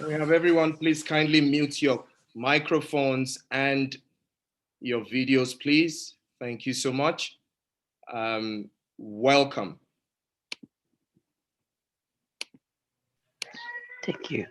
We have everyone, please kindly mute your microphones and your videos, please. Thank you so much. Welcome. Thank you.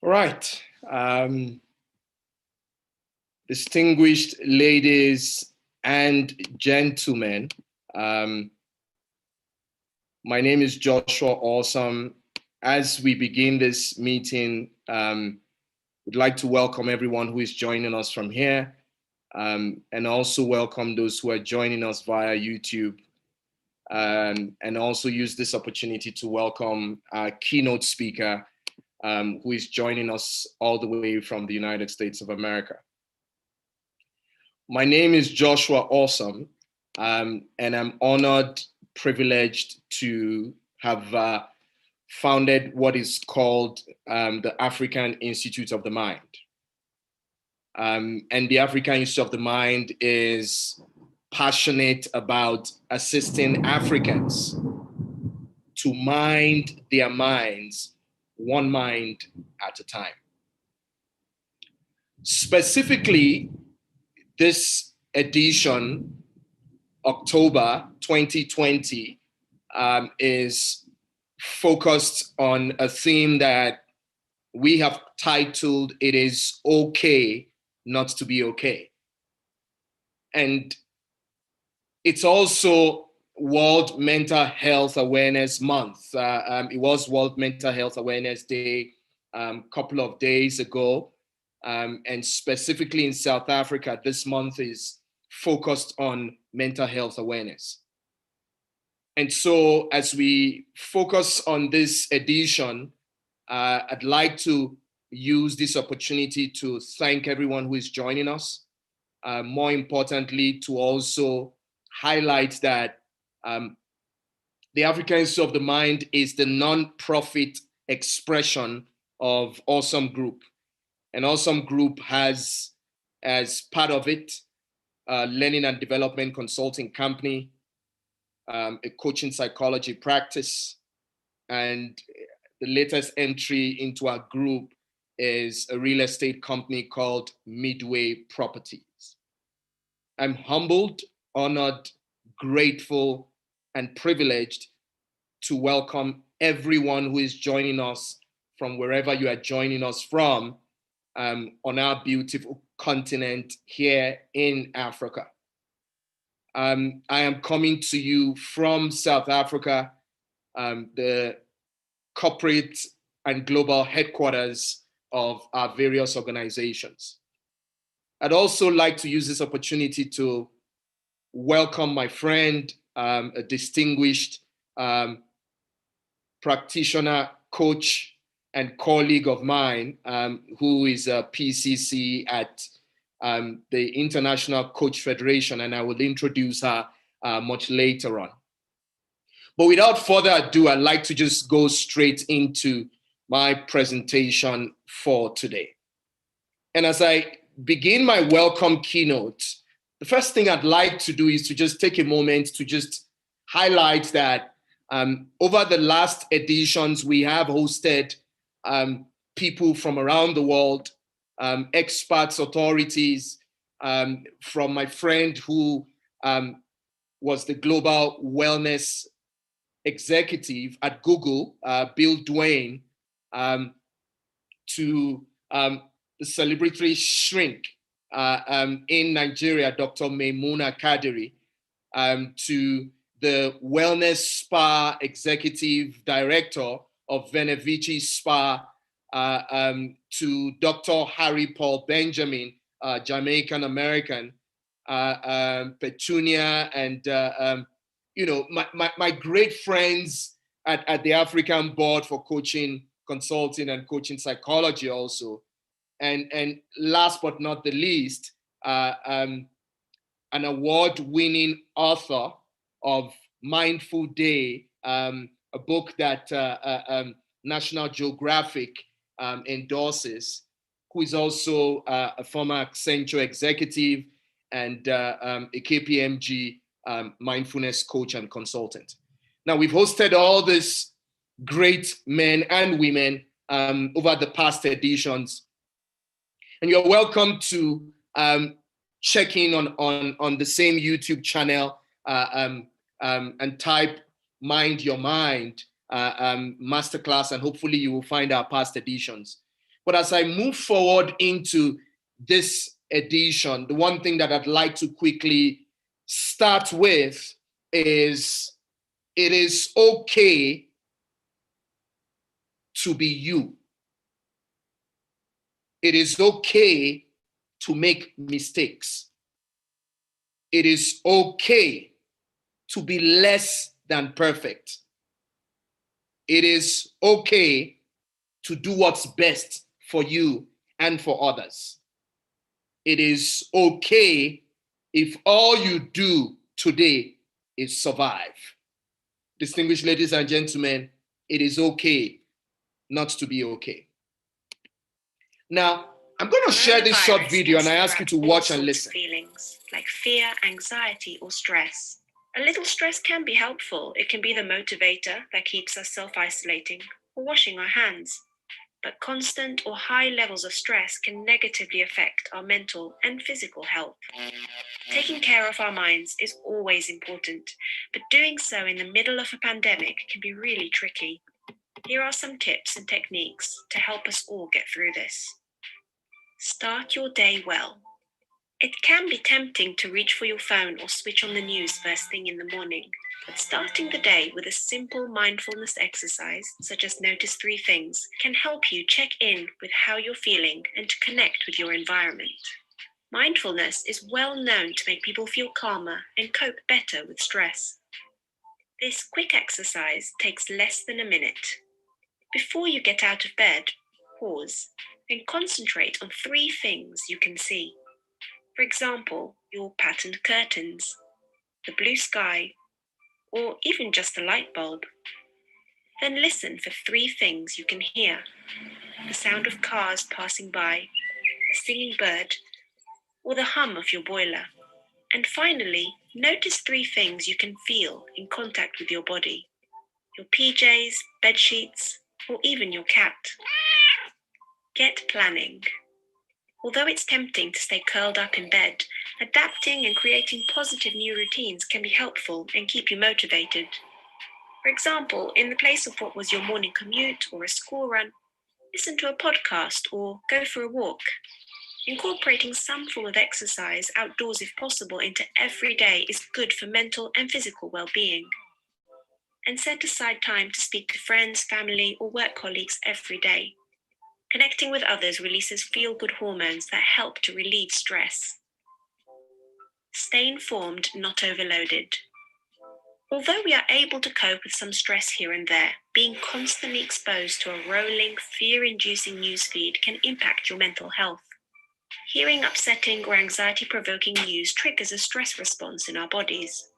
All right. Distinguished ladies and gentlemen, my name is Joshua Awesome. As we begin this meeting, we'd like to welcome everyone who is joining us from here, and also welcome those who are joining us via YouTube, and also use this opportunity to welcome our keynote speaker, who is joining us all the way from the United States of America. My name is Joshua Awesome, and I'm honored, privileged to have founded what is called the African Institute of the Mind. And the African Institute of the Mind is passionate about assisting Africans to mind their minds, one mind at a time. Specifically, this edition, October 2020, is focused on a theme that we have titled, "It is okay not to be okay." And it's also World Mental Health Awareness Month. It was World Mental Health Awareness Day a couple of days ago. And specifically in South Africa, this month is focused on mental health awareness. And so as we focus on this edition, I'd like to use this opportunity to thank everyone who is joining us. More importantly, to also highlight that the African Institute of the Mind is the non-profit expression of Awesome Group. And Awesome Group has, as part of it, a learning and development consulting company, a coaching psychology practice, and the latest entry into our group is a real estate company called Midway Properties. I'm humbled, honored, grateful, and privileged to welcome everyone who is joining us from wherever you are joining us from on our beautiful continent here in Africa. I am coming to you from South Africa, the corporate and global headquarters of our various organizations. I'd also like to use this opportunity to welcome my friend, a distinguished practitioner, coach, and colleague of mine who is a PCC at the International Coach Federation, and I will introduce her much later on. But without further ado, I'd like to just go straight into my presentation for today. And as I begin my welcome keynote, the first thing I'd like to do is to just take a moment to just highlight that over the last editions, we have hosted people from around the world, experts, authorities, from my friend who was the global wellness executive at Google, Bill Duane, to the celebratory shrink in Nigeria, Dr. Maimuna Kadiri, to the wellness spa executive director of Venevici Spa, to Dr. Harry Paul Benjamin, Jamaican American, Petunia, and my great friends at the African Board for Coaching, Consulting, and Coaching Psychology also. And last but not the least, an award-winning author of Mindful Day, a book that National Geographic endorses, who is also a former Accenture executive and a KPMG mindfulness coach and consultant. Now, we've hosted all these great men and women over the past editions, and you're welcome to check in on the same YouTube channel and type Mind Your Mind Masterclass, and hopefully you will find our past editions. But as I move forward into this edition, the one thing that I'd like to quickly start with is it is okay to be you. It is okay to make mistakes. It is okay to be less than perfect. It is okay to do what's best for you and for others. It is okay if all you do today is survive. Distinguished ladies and gentlemen, it is okay not to be okay. Now, I'm going to share this short video and I ask you to watch and listen. Feelings like fear, anxiety, or stress. A little stress can be helpful. It can be the motivator that keeps us self-isolating or washing our hands. But constant or high levels of stress can negatively affect our mental and physical health. Taking care of our minds is always important, but doing so in the middle of a pandemic can be really tricky. Here are some tips and techniques to help us all get through this. Start your day well. It can be tempting to reach for your phone or switch on the news first thing in the morning, but starting the day with a simple mindfulness exercise, such as notice 3 things, can help you check in with how you're feeling and to connect with your environment. Mindfulness is well known to make people feel calmer and cope better with stress. This quick exercise takes less than a minute. Before you get out of bed, pause and concentrate on 3 things you can see. For example, your patterned curtains, the blue sky, or even just a light bulb. Then listen for 3 things you can hear: the sound of cars passing by, a singing bird, or the hum of your boiler. And finally, notice 3 things you can feel in contact with your body: your PJs, bed sheets, or even your cat. Get planning. Although it's tempting to stay curled up in bed, adapting and creating positive new routines can be helpful and keep you motivated. For example, in the place of what was your morning commute or a school run, listen to a podcast or go for a walk. Incorporating some form of exercise outdoors if possible into every day is good for mental and physical well-being. And set aside time to speak to friends, family, or work colleagues every day. Connecting with others releases feel-good hormones that help to relieve stress. Stay informed, not overloaded. Although we are able to cope with some stress here and there, being constantly exposed to a rolling, fear-inducing newsfeed can impact your mental health. Hearing upsetting or anxiety-provoking news triggers a stress response in our bodies.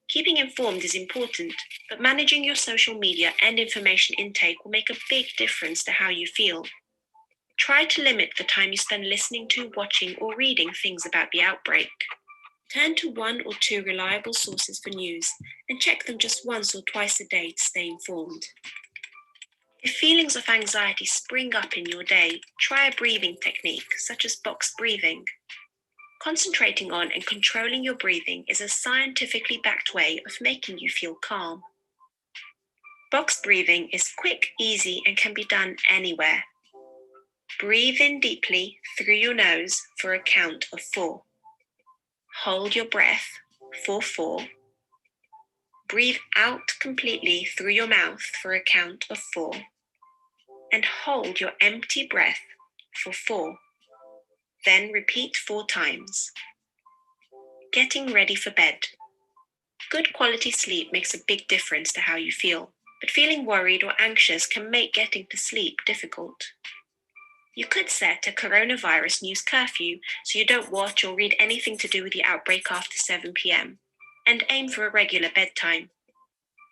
Keeping informed is important, but managing your social media and information intake will make a big difference to how you feel. Try to limit the time you spend listening to, watching, or reading things about the outbreak. Turn to 1 or 2 reliable sources for news and check them just once or twice a day to stay informed. If feelings of anxiety spring up in your day, try a breathing technique such as box breathing. Concentrating on and controlling your breathing is a scientifically backed way of making you feel calm. Box breathing is quick, easy, and can be done anywhere. Breathe in deeply through your nose for a count of 4. Hold your breath for 4. Breathe out completely through your mouth for a count of 4. And hold your empty breath for 4. Then repeat 4 times. Getting ready for bed. Good quality sleep makes a big difference to how you feel, but feeling worried or anxious can make getting to sleep difficult. You could set a coronavirus news curfew so you don't watch or read anything to do with the outbreak after 7 p.m. and aim for a regular bedtime.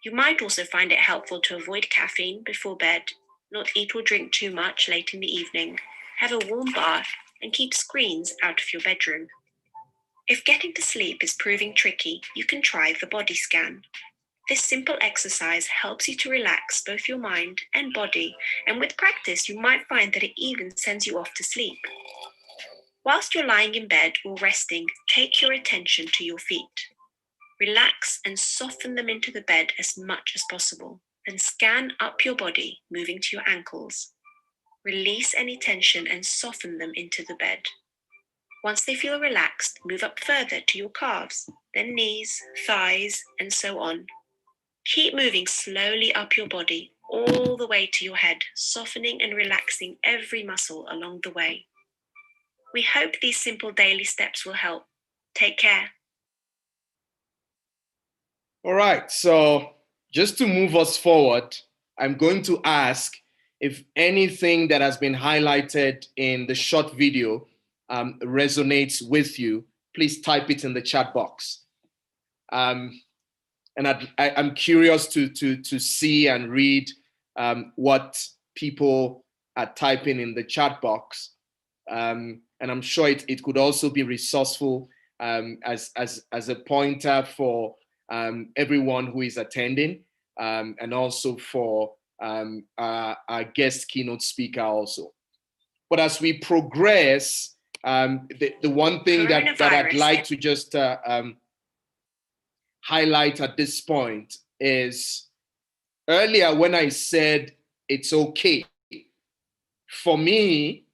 You might also find it helpful to avoid caffeine before bed, not eat or drink too much late in the evening, have a warm bath, and keep screens out of your bedroom. If getting to sleep is proving tricky, you can try the body scan. This simple exercise helps you to relax both your mind and body, and with practice, you might find that it even sends you off to sleep. Whilst you're lying in bed or resting, take your attention to your feet. Relax and soften them into the bed as much as possible. Then scan up your body, moving to your ankles. Release any tension and soften them into the bed. Once they feel relaxed, move up further to your calves, then knees, thighs, and so on. Keep moving slowly up your body, all the way to your head, softening and relaxing every muscle along the way. We hope these simple daily steps will help. Take care. All right, so just to move us forward, I'm going to ask if anything that has been highlighted in the short video resonates with you. Please type it in the chat box. And I'm curious to see and read what people are typing in the chat box. And I'm sure it could also be resourceful as a pointer for everyone who is attending, and also for our guest keynote speaker also. But as we progress, the one thing that I'd like to just highlight at this point is earlier when I said it's okay, for me,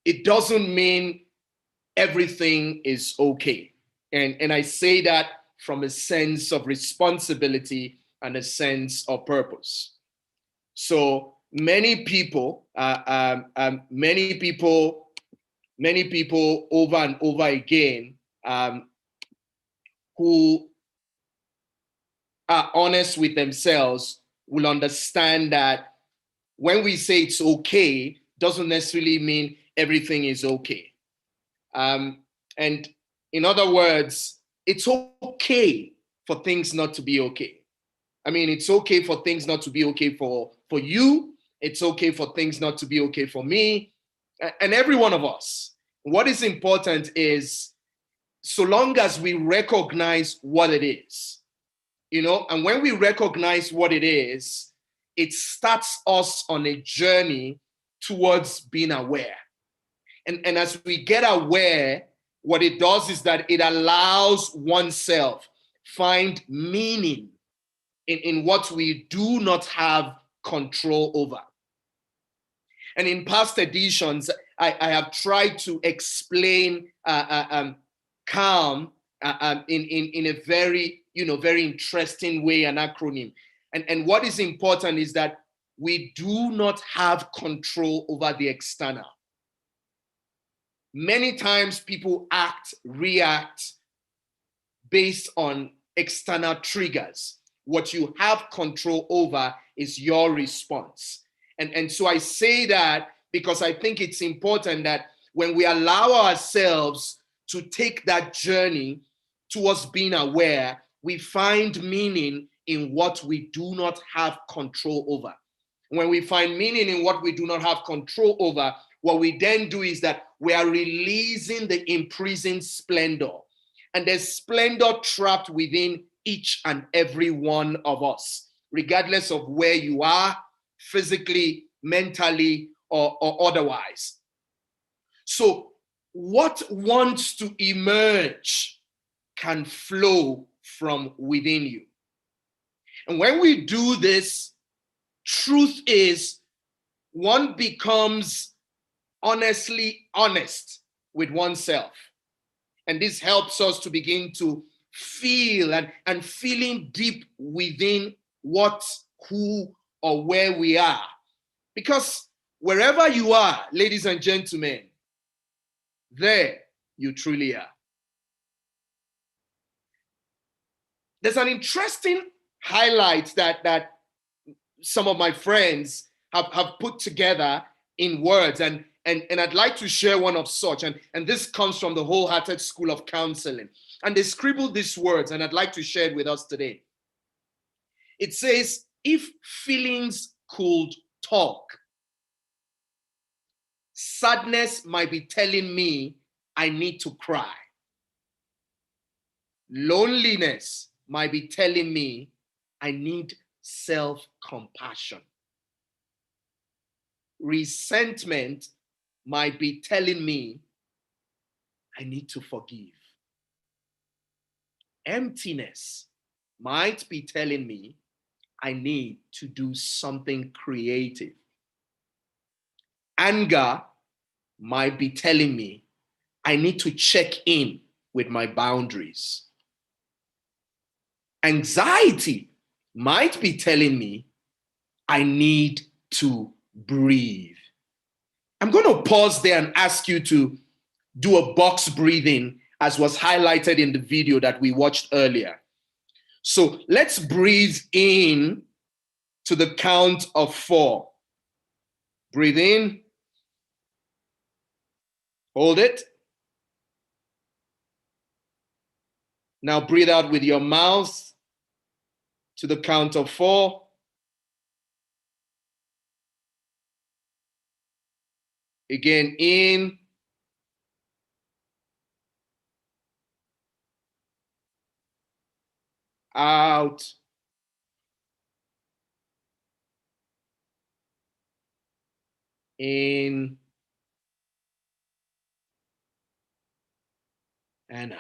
it doesn't mean everything is okay. And I say that from a sense of responsibility and a sense of purpose. So many people over and over again who are honest with themselves will understand that when we say it's okay, doesn't necessarily mean everything is okay. And in other words, it's okay for things not to be okay. I mean, it's okay for things not to be okay for you. It's okay for things not to be okay for me and every one of us. What is important is so long as we recognize what it is, and when we recognize what it is, it starts us on a journey towards being aware. And as we get aware, what it does is that it allows oneself find meaning in what we do not have control over. And in past editions, I have tried to explain calm in a very, very interesting way, an acronym. And what is important is that we do not have control over the external. Many times people react based on external triggers. What you have control over is your response. And so I say that because I think it's important that when we allow ourselves to take that journey towards being aware, we find meaning in what we do not have control over. When we find meaning in what we do not have control over, what we then do is that we are releasing the imprisoned splendor. And there's splendor trapped within each and every one of us, regardless of where you are, physically, mentally, or otherwise. So what wants to emerge can flow from within you. And when we do this, truth is one becomes honestly honest with oneself. And this helps us to begin to feel and feeling deep within what, who, or where we are. Because wherever you are, ladies and gentlemen, there you truly are. There's an interesting highlight that some of my friends have put together in words, and I'd like to share one of such, and this comes from the Wholehearted School of Counseling. And they scribbled these words, and I'd like to share it with us today. It says, if feelings could talk, sadness might be telling me I need to cry. Loneliness might be telling me I need self-compassion. Resentment might be telling me I need to forgive. Emptiness might be telling me I need to do something creative. Anger might be telling me I need to check in with my boundaries. Anxiety might be telling me I need to breathe. I'm going to pause there and ask you to do a box breathing, as was highlighted in the video that we watched earlier. So let's breathe in to the count of 4. Breathe in. Hold it. Now breathe out with your mouth to the count of 4. Again, in. Out. In. And out.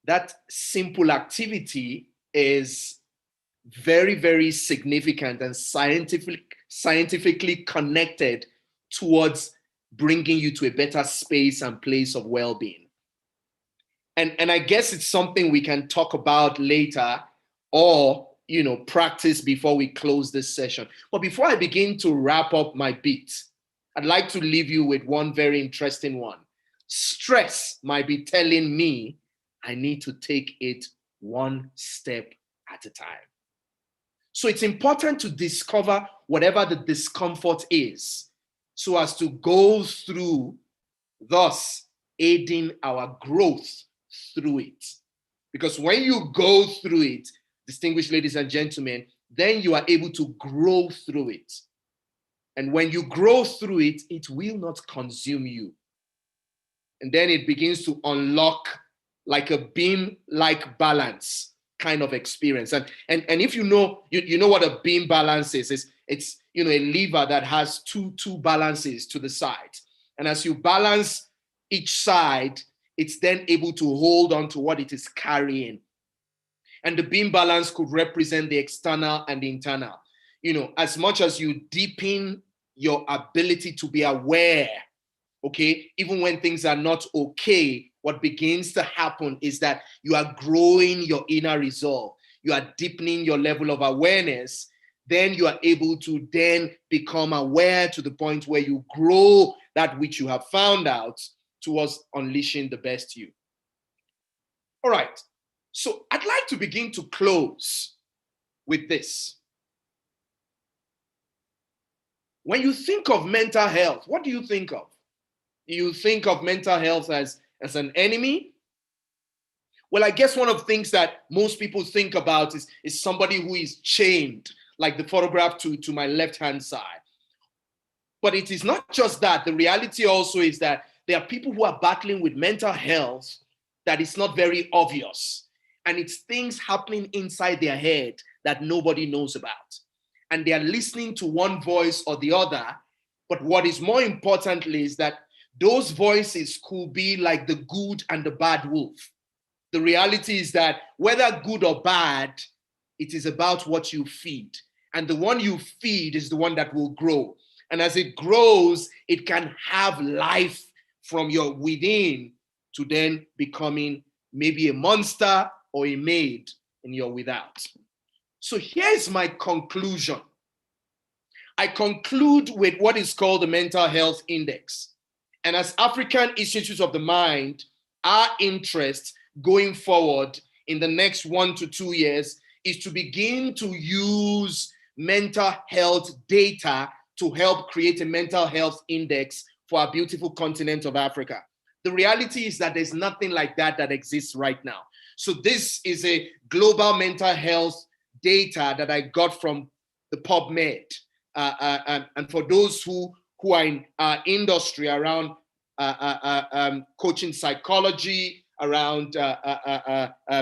That simple activity is very, very significant and scientifically connected towards bringing you to a better space and place of well-being. And I guess it's something we can talk about later or, practice before we close this session. But before I begin to wrap up my bit, I'd like to leave you with one very interesting one. Stress might be telling me I need to take it one step at a time. So it's important to discover whatever the discomfort is so as to go through, thus aiding our growth through it. Because when you go through it, distinguished ladies and gentlemen, then you are able to grow through it. And when you grow through it, it will not consume you. And then it begins to unlock like a beam-like balance kind of experience. And if you know what a beam balance is, it's a lever that has two balances to the side. And as you balance each side, it's then able to hold on to what it is carrying. And the beam balance could represent the external and the internal. As much as you deepen your ability to be aware, okay, even when things are not okay, what begins to happen is that you are growing your inner resolve. You are deepening your level of awareness. Then you are able to then become aware to the point where you grow that which you have found out towards unleashing the best you. All right. So I'd like to begin to close with this. When you think of mental health, what do you think of? Do you think of mental health as an enemy? Well, I guess one of the things that most people think about is somebody who is chained, like the photograph to my left-hand side. But it is not just that. The reality also is that there are people who are battling with mental health that is not very obvious. And it's things happening inside their head that nobody knows about. And they are listening to one voice or the other. But what is more importantly is that those voices could be like the good and the bad wolf. The reality is that whether good or bad, it is about what you feed. And the one you feed is the one that will grow. And as it grows, it can have life from your within to then becoming maybe a monster or a maid in your without. So here's my conclusion. I conclude with what is called the Mental Health Index. And as African Institutes of the Mind, our interest going forward in the next 1 to 2 years is to begin to use mental health data to help create a mental health index for our beautiful continent of Africa. The reality is that there's nothing like that exists right now. So this is a global mental health data that I got from the PubMed. And for those who are in our industry around coaching psychology, around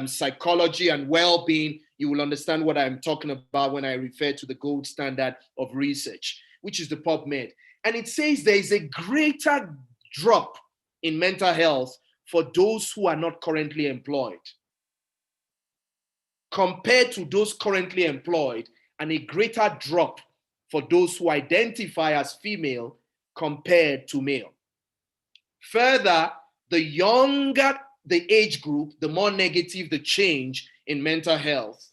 psychology and well-being, you will understand what I'm talking about when I refer to the gold standard of research, which is the PubMed. And it says there is a greater drop in mental health for those who are not currently employed compared to those currently employed, and a greater drop for those who identify as female compared to male. Further, the younger the age group, the more negative the change in mental health.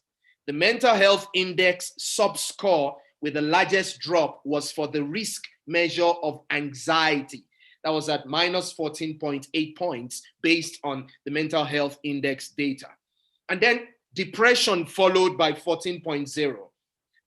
The mental health index subscore with the largest drop was for the risk measure of anxiety. That was at minus 14.8 points based on the mental health index data. And then depression followed by 14.0.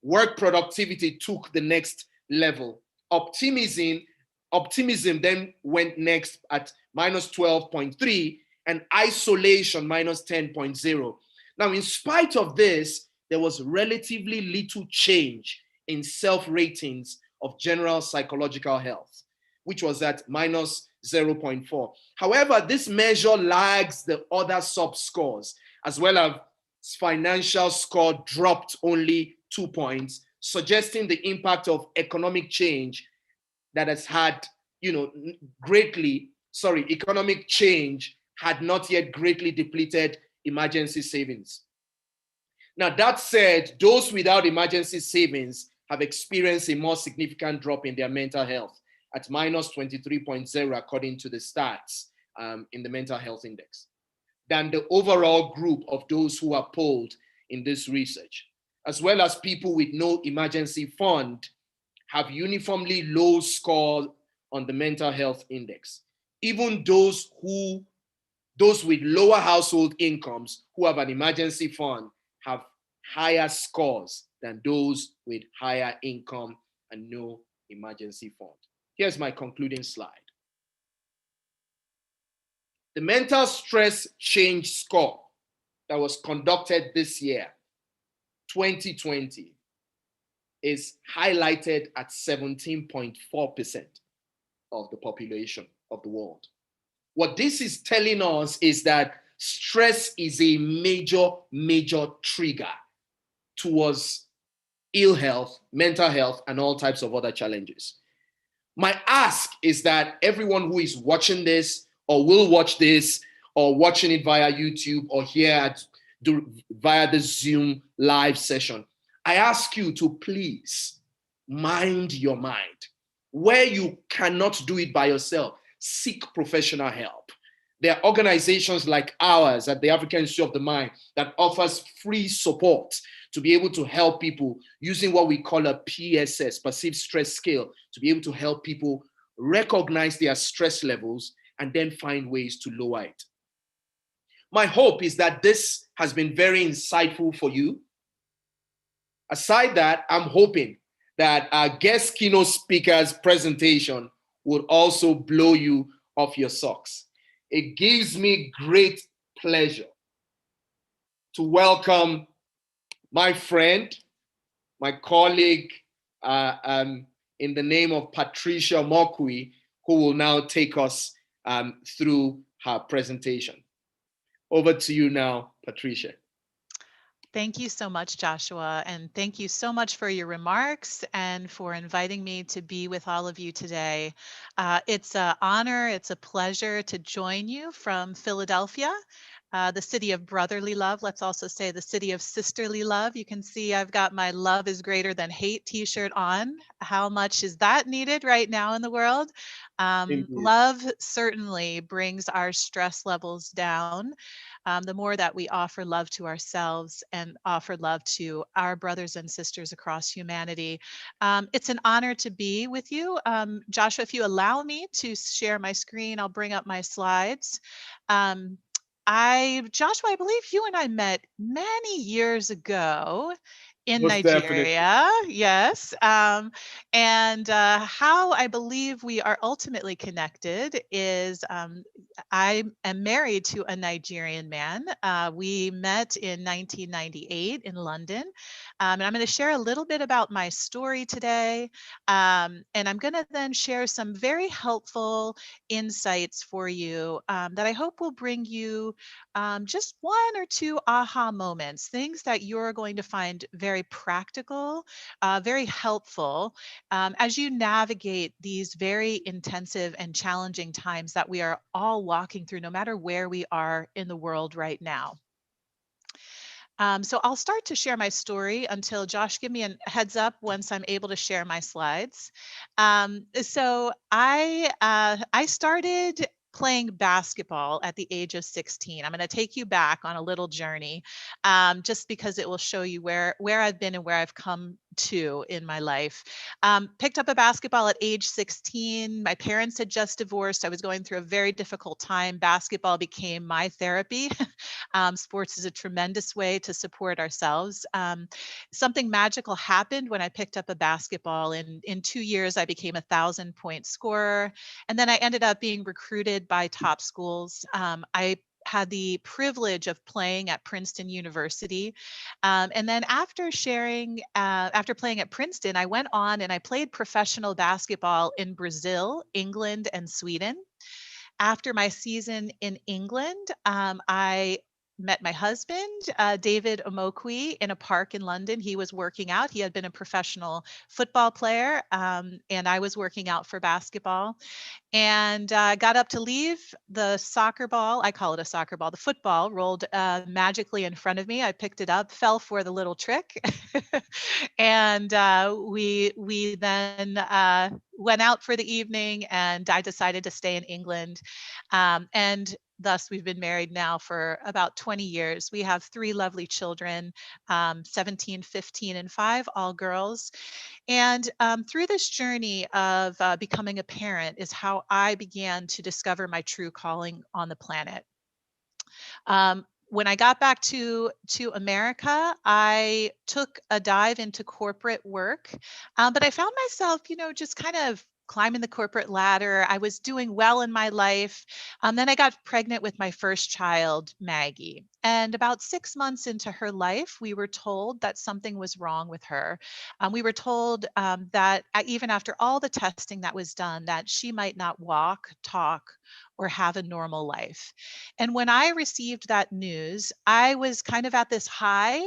Work productivity took the next level. Optimism then went next at minus 12.3, and isolation minus 10.0. Now, in spite of this, there was relatively little change in self-ratings of general psychological health, which was at minus 0.4. However, this measure lags the other sub-scores, as well as financial score dropped only 2 points, suggesting the impact of economic change that has had, economic change had not yet greatly depleted emergency savings. Now, that said, those without emergency savings have experienced a more significant drop in their mental health at minus 23.0, according to the stats in the mental health index, than the overall group of those who are polled in this research, as well as people with no emergency fund have uniformly low score on the mental health index. Even those with lower household incomes who have an emergency fund have higher scores than those with higher income and no emergency fund. Here's my concluding slide. The mental stress change score that was conducted this year, 2020, is highlighted at 17.4% of the population of the world. What this is telling us is that stress is a major trigger towards ill health, mental health, and all types of other challenges. My ask is that everyone who is watching this or will watch this or watching it via YouTube or here via the Zoom live session, I ask you to please mind your mind. Where you cannot do it by yourself, seek professional help. There are organizations like ours at the African Institute of the Mind that offers free support to be able to help people using what we call a PSS, perceived stress scale, to be able to help people recognize their stress levels and then find ways to lower it. My hope is that this has been very insightful for you. Aside that, I'm hoping that our guest keynote speaker's presentation would also blow you off your socks. It gives me great pleasure to welcome my friend, my colleague, in the name of Patricia Mokui, who will now take us through her presentation. Over to you now, Patricia. Thank you so much, Joshua, and thank you so much for your remarks and for inviting me to be with all of you today. It's an honor, it's a pleasure to join you from Philadelphia, the city of brotherly love. Let's also say the city of sisterly love. You can see I've got my Love is Greater Than Hate t-shirt on. How much is that needed right now in the world? Love certainly brings our stress levels down. The more that we offer love to ourselves and offer love to our brothers and sisters across humanity. It's an honor to be with you. Joshua, if you allow me to share my screen, I'll bring up my slides. Joshua, I believe you and I met many years ago in Most definitely. Nigeria, yes. And how I believe we are ultimately connected is I am married to a Nigerian man. We met in 1998 in London. And I'm going to share a little bit about my story today. And I'm going to then share some very helpful insights for you that I hope will bring you just one or two aha moments, things that you're going to find very practical, very helpful as you navigate these very intensive and challenging times that we are all walking through, no matter where we are in the world right now. So I'll start to share my story until Josh give me a heads up once I'm able to share my slides. I started playing basketball at the age of 16. I'm going to take you back on a little journey, just because it will show you where I've been and where I've come to in my life. Picked up a basketball at age 16. My parents had just divorced. I was going through a very difficult time. Basketball became my therapy. Sports is a tremendous way to support ourselves. Something magical happened when I picked up a basketball. In 2 years, I became 1,000-point scorer. And then I ended up being recruited by top schools. I had the privilege of playing at Princeton University. And then after playing at Princeton, I went on and I played professional basketball in Brazil, England, and Sweden. After my season in England, I met my husband, David Omokwe, in a park in London. He was working out. He had been a professional football player, and I was working out for basketball. And got up to leave. The soccer ball, I call it a soccer ball, the football rolled magically in front of me. I picked it up, fell for the little trick. And we then went out for the evening, and I decided to stay in England. And thus, we've been married now for about 20 years. We have 3 lovely children, 17, 15, and 5, all girls. And through this journey of becoming a parent is how I began to discover my true calling on the planet. When I got back to America, I took a dive into corporate work, but I found myself, just kind of climbing the corporate ladder. I was doing well in my life. Then I got pregnant with my first child, Maggie. And about 6 months into her life, we were told that something was wrong with her. We were told that even after all the testing that was done, that she might not walk, talk, or have a normal life. And when I received that news, I was kind of at this high.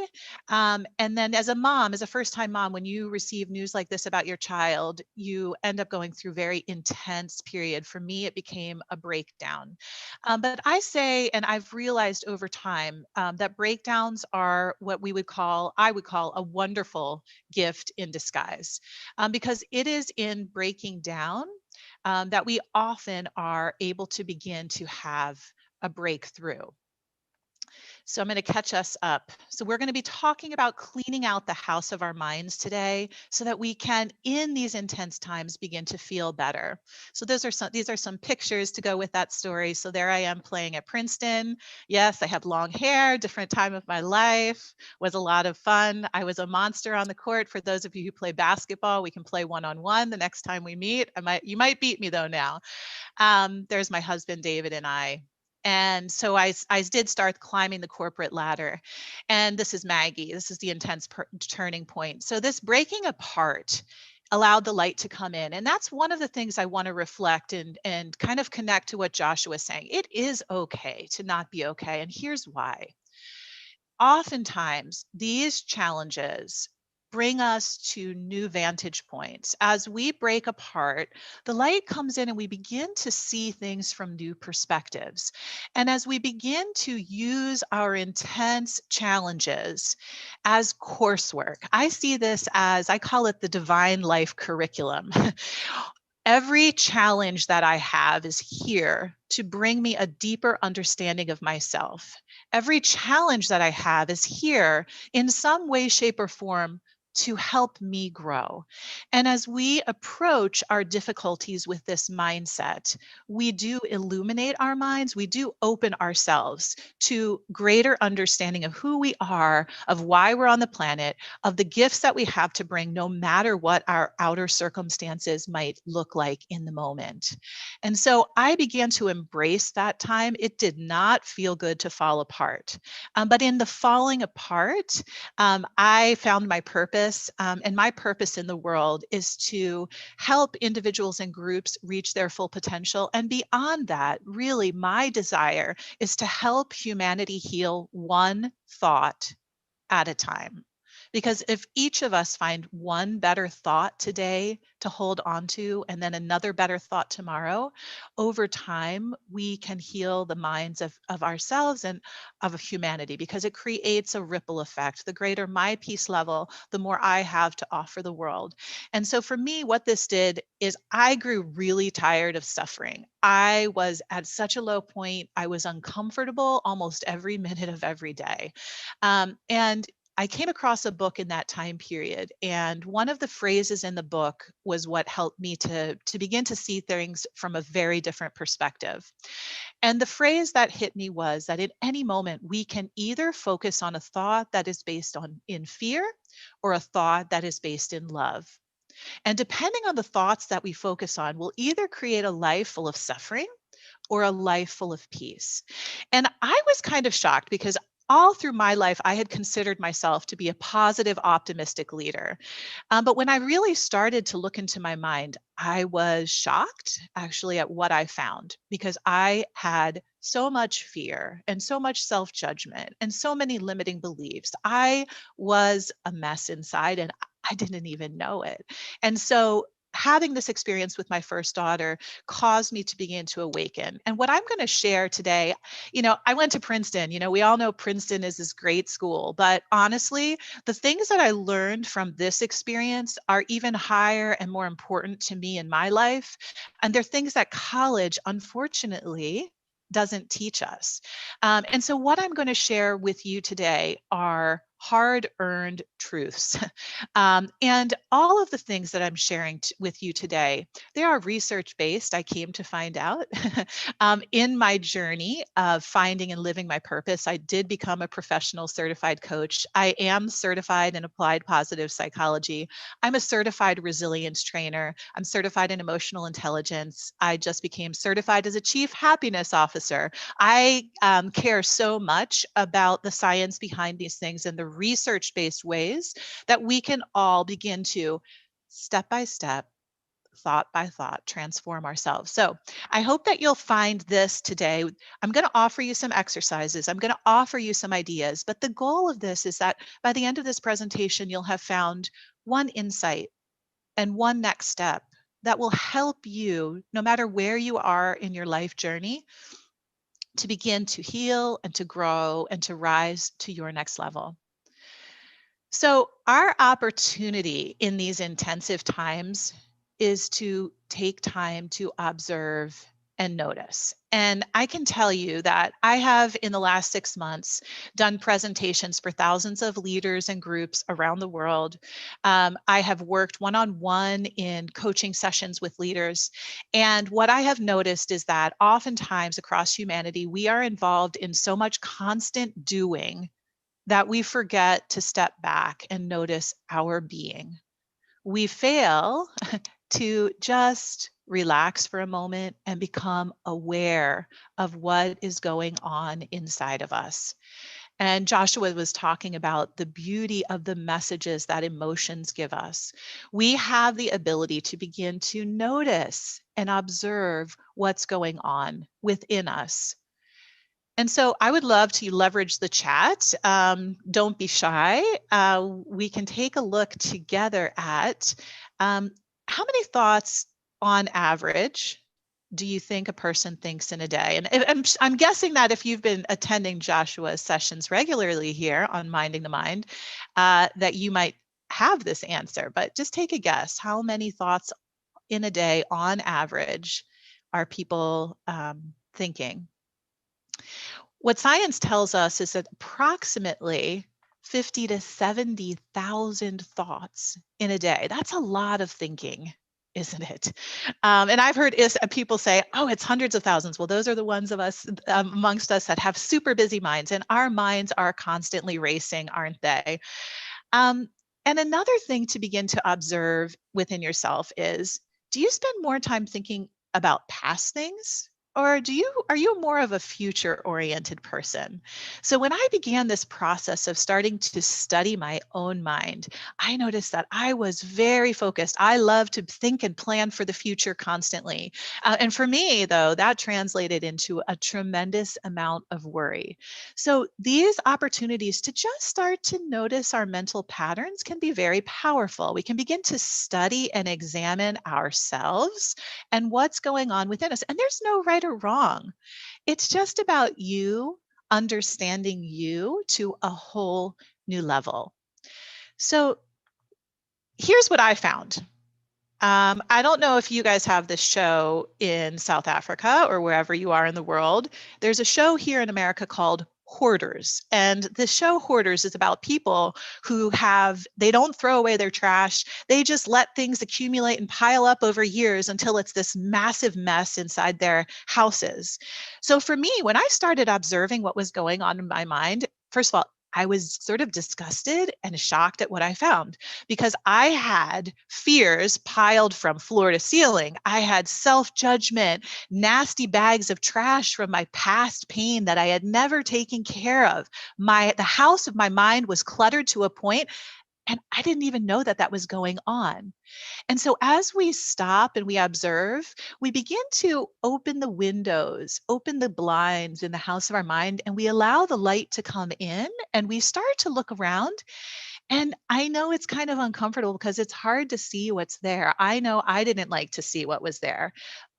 And then as a mom, as a first-time mom, when you receive news like this about your child, you end up going through very intense period. For me, it became a breakdown. But I say, and I've realized over time, that breakdowns are what I would call a wonderful gift in disguise, because it is in breaking down that we often are able to begin to have a breakthrough. So I'm going to catch us up. So we're going to be talking about cleaning out the house of our minds today so that we can, in these intense times, begin to feel better. So these are some pictures to go with that story. So there I am playing at Princeton. Yes, I had long hair, different time of my life, was a lot of fun. I was a monster on the court. For those of you who play basketball, we can play one-on-one the next time we meet. You might beat me though now. There's my husband, David, and I. And so I did start climbing the corporate ladder. And this is Maggie. This is the intense turning point. So this breaking apart allowed the light to come in. And that's one of the things I want to reflect and kind of connect to what Joshua was saying. It is okay to not be okay. And here's why. Oftentimes, these challenges bring us to new vantage points. As we break apart, the light comes in and we begin to see things from new perspectives. And as we begin to use our intense challenges as coursework, I see this as, I call it the divine life curriculum. Every challenge that I have is here to bring me a deeper understanding of myself. Every challenge that I have is here in some way, shape, or form to help me grow. And as we approach our difficulties with this mindset, we do illuminate our minds, we do open ourselves to greater understanding of who we are, of why we're on the planet, of the gifts that we have to bring, no matter what our outer circumstances might look like in the moment. And so I began to embrace that time. It did not feel good to fall apart. But in the falling apart, I found my purpose. And my purpose in the world is to help individuals and groups reach their full potential. And beyond that, really, my desire is to help humanity heal one thought at a time. Because if each of us find one better thought today to hold on to, and then another better thought tomorrow, over time, we can heal the minds of ourselves and of humanity, because it creates a ripple effect. The greater my peace level, the more I have to offer the world. And so for me, what this did is I grew really tired of suffering. I was at such a low point. I was uncomfortable almost every minute of every day. And I came across a book in that time period, and one of the phrases in the book was what helped me to begin to see things from a very different perspective. And the phrase that hit me was that at any moment we can either focus on a thought that is based on in fear or a thought that is based in love. And depending on the thoughts that we focus on, will either create a life full of suffering or a life full of peace. And I was kind of shocked because all through my life, I had considered myself to be a positive, optimistic leader. But when I really started to look into my mind, I was shocked actually at what I found, because I had so much fear and so much self judgment and so many limiting beliefs. I was a mess inside and I didn't even know it. And so having this experience with my first daughter caused me to begin to awaken. And what I'm going to share today, I went to Princeton. We all know Princeton is this great school, but honestly, the things that I learned from this experience are even higher and more important to me in my life. And they're things that college, unfortunately, doesn't teach us. And so, what I'm going to share with you today are hard earned truths. And all of the things that I'm sharing with you today, they are research based. I came to find out in my journey of finding and living my purpose. I did become a professional certified coach. I am certified in applied positive psychology. I'm a certified resilience trainer. I'm certified in emotional intelligence. I just became certified as a chief happiness officer. I care so much about the science behind these things and the research-based ways that we can all begin to, step by step, thought by thought, transform ourselves. So I hope that you'll find this today. I'm going to offer you some exercises. I'm going to offer you some ideas. But the goal of this is that by the end of this presentation, you'll have found one insight and one next step that will help you, no matter where you are in your life journey, to begin to heal and to grow and to rise to your next level. So our opportunity in these intensive times is to take time to observe and notice. And I can tell you that I have, in the last 6 months, done presentations for thousands of leaders and groups around the world. I have worked one-on-one in coaching sessions with leaders. And what I have noticed is that oftentimes across humanity, we are involved in so much constant doing that we forget to step back and notice our being. We fail to just relax for a moment and become aware of what is going on inside of us. And Joshua was talking about the beauty of the messages that emotions give us. We have the ability to begin to notice and observe what's going on within us. And so I would love to leverage the chat. Don't be shy. We can take a look together at how many thoughts on average do you think a person thinks in a day? And I'm guessing that if you've been attending Joshua's sessions regularly here on Minding the Mind, that you might have this answer, but just take a guess. How many thoughts in a day on average are people thinking? What science tells us is that approximately 50 to 70,000 thoughts in a day. That's a lot of thinking, isn't it? And I've heard people say, oh, it's hundreds of thousands. Well, those are the ones of us amongst us that have super busy minds, and our minds are constantly racing, aren't they? And another thing to begin to observe within yourself is, do you spend more time thinking about past things? Or are you more of a future oriented person? So when I began this process of starting to study my own mind, I noticed that I was very focused. I love to think and plan for the future constantly. And for me, though, that translated into a tremendous amount of worry. So these opportunities to just start to notice our mental patterns can be very powerful. We can begin to study and examine ourselves and what's going on within us. And there's no right or wrong. It's just about you understanding you to a whole new level. So here's what I found. I don't know if you guys have this show in South Africa or wherever you are in the world. There's a show here in America called Hoarders. And the show Hoarders is about people who they don't throw away their trash. They just let things accumulate and pile up over years until it's this massive mess inside their houses. So for me, when I started observing what was going on in my mind, first of all, I was sort of disgusted and shocked at what I found, because I had fears piled from floor to ceiling. I had self-judgment, nasty bags of trash from my past pain that I had never taken care of. The house of my mind was cluttered to a point, and I didn't even know that was going on. And so as we stop and we observe, we begin to open the windows, open the blinds in the house of our mind, and we allow the light to come in, and we start to look around. And I know it's kind of uncomfortable because it's hard to see what's there. I know I didn't like to see what was there.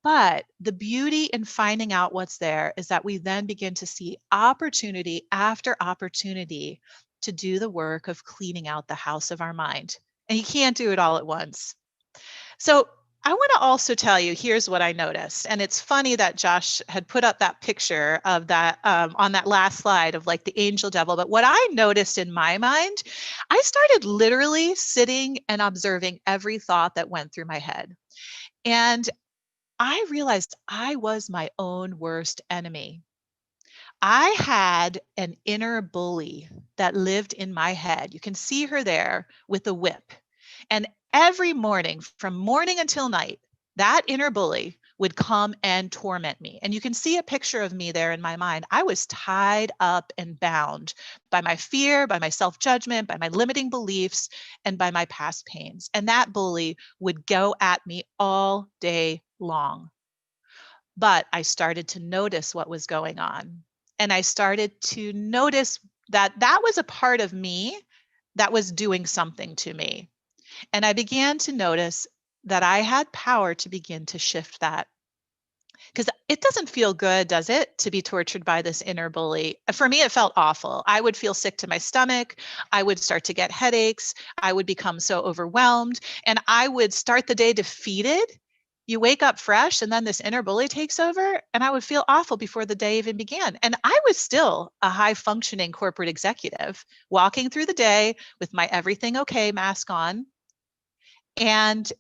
But the beauty in finding out what's there is that we then begin to see opportunity after opportunity to do the work of cleaning out the house of our mind. And you can't do it all at once. So I want to also tell you, here's what I noticed. And it's funny that Josh had put up that picture of that on that last slide of like the angel devil. But what I noticed in my mind, I started literally sitting and observing every thought that went through my head. And I realized I was my own worst enemy. I had an inner bully that lived in my head. You can see her there with a whip. And every morning, from morning until night, that inner bully would come and torment me. And you can see a picture of me there in my mind. I was tied up and bound by my fear, by my self-judgment, by my limiting beliefs, and by my past pains. And that bully would go at me all day long. But I started to notice what was going on. And I started to notice that was a part of me that was doing something to me. And I began to notice that I had power to begin to shift that. Because it doesn't feel good, does it, to be tortured by this inner bully? For me, it felt awful. I would feel sick to my stomach. I would start to get headaches. I would become so overwhelmed. And I would start the day defeated. You wake up fresh and then this inner bully takes over, and I would feel awful before the day even began. And I was still a high functioning corporate executive walking through the day with my everything okay mask on. And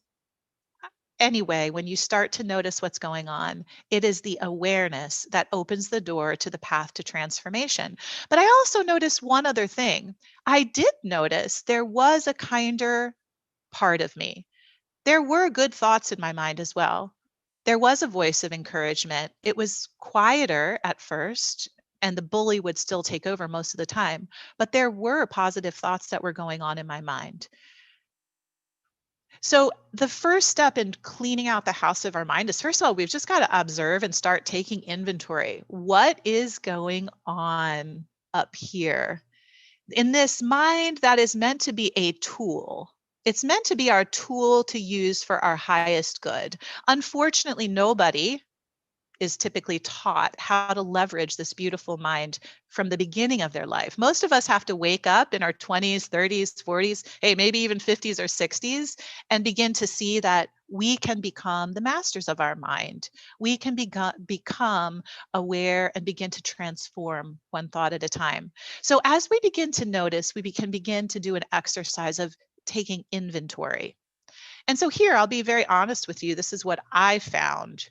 anyway, when you start to notice what's going on, it is the awareness that opens the door to the path to transformation. But I also noticed one other thing. I did notice there was a kinder part of me. There were good thoughts in my mind as well. There was a voice of encouragement. It was quieter at first, and the bully would still take over most of the time, but there were positive thoughts that were going on in my mind. So the first step in cleaning out the house of our mind is, first of all, we've just got to observe and start taking inventory. What is going on up here in this mind that is meant to be a tool? It's meant to be our tool to use for our highest good. Unfortunately, nobody is typically taught how to leverage this beautiful mind from the beginning of their life. Most of us have to wake up in our 20s, 30s, 40s, hey, maybe even 50s or 60s, and begin to see that we can become the masters of our mind. We can become aware and begin to transform one thought at a time. So as we begin to notice, we can begin to do an exercise of taking inventory. And so here, I'll be very honest with you. This is what I found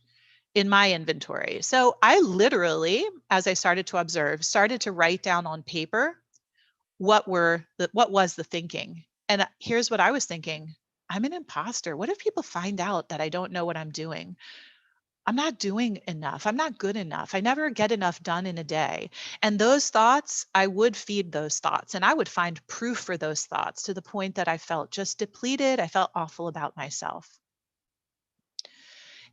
in my inventory. So I literally, as I started to observe, started to write down on paper what was the thinking. And here's what I was thinking. I'm an imposter. What if people find out that I don't know what I'm doing? I'm not doing enough. I'm not good enough. I never get enough done in a day. And those thoughts, I would feed those thoughts, and I would find proof for those thoughts to the point that I felt just depleted. I felt awful about myself.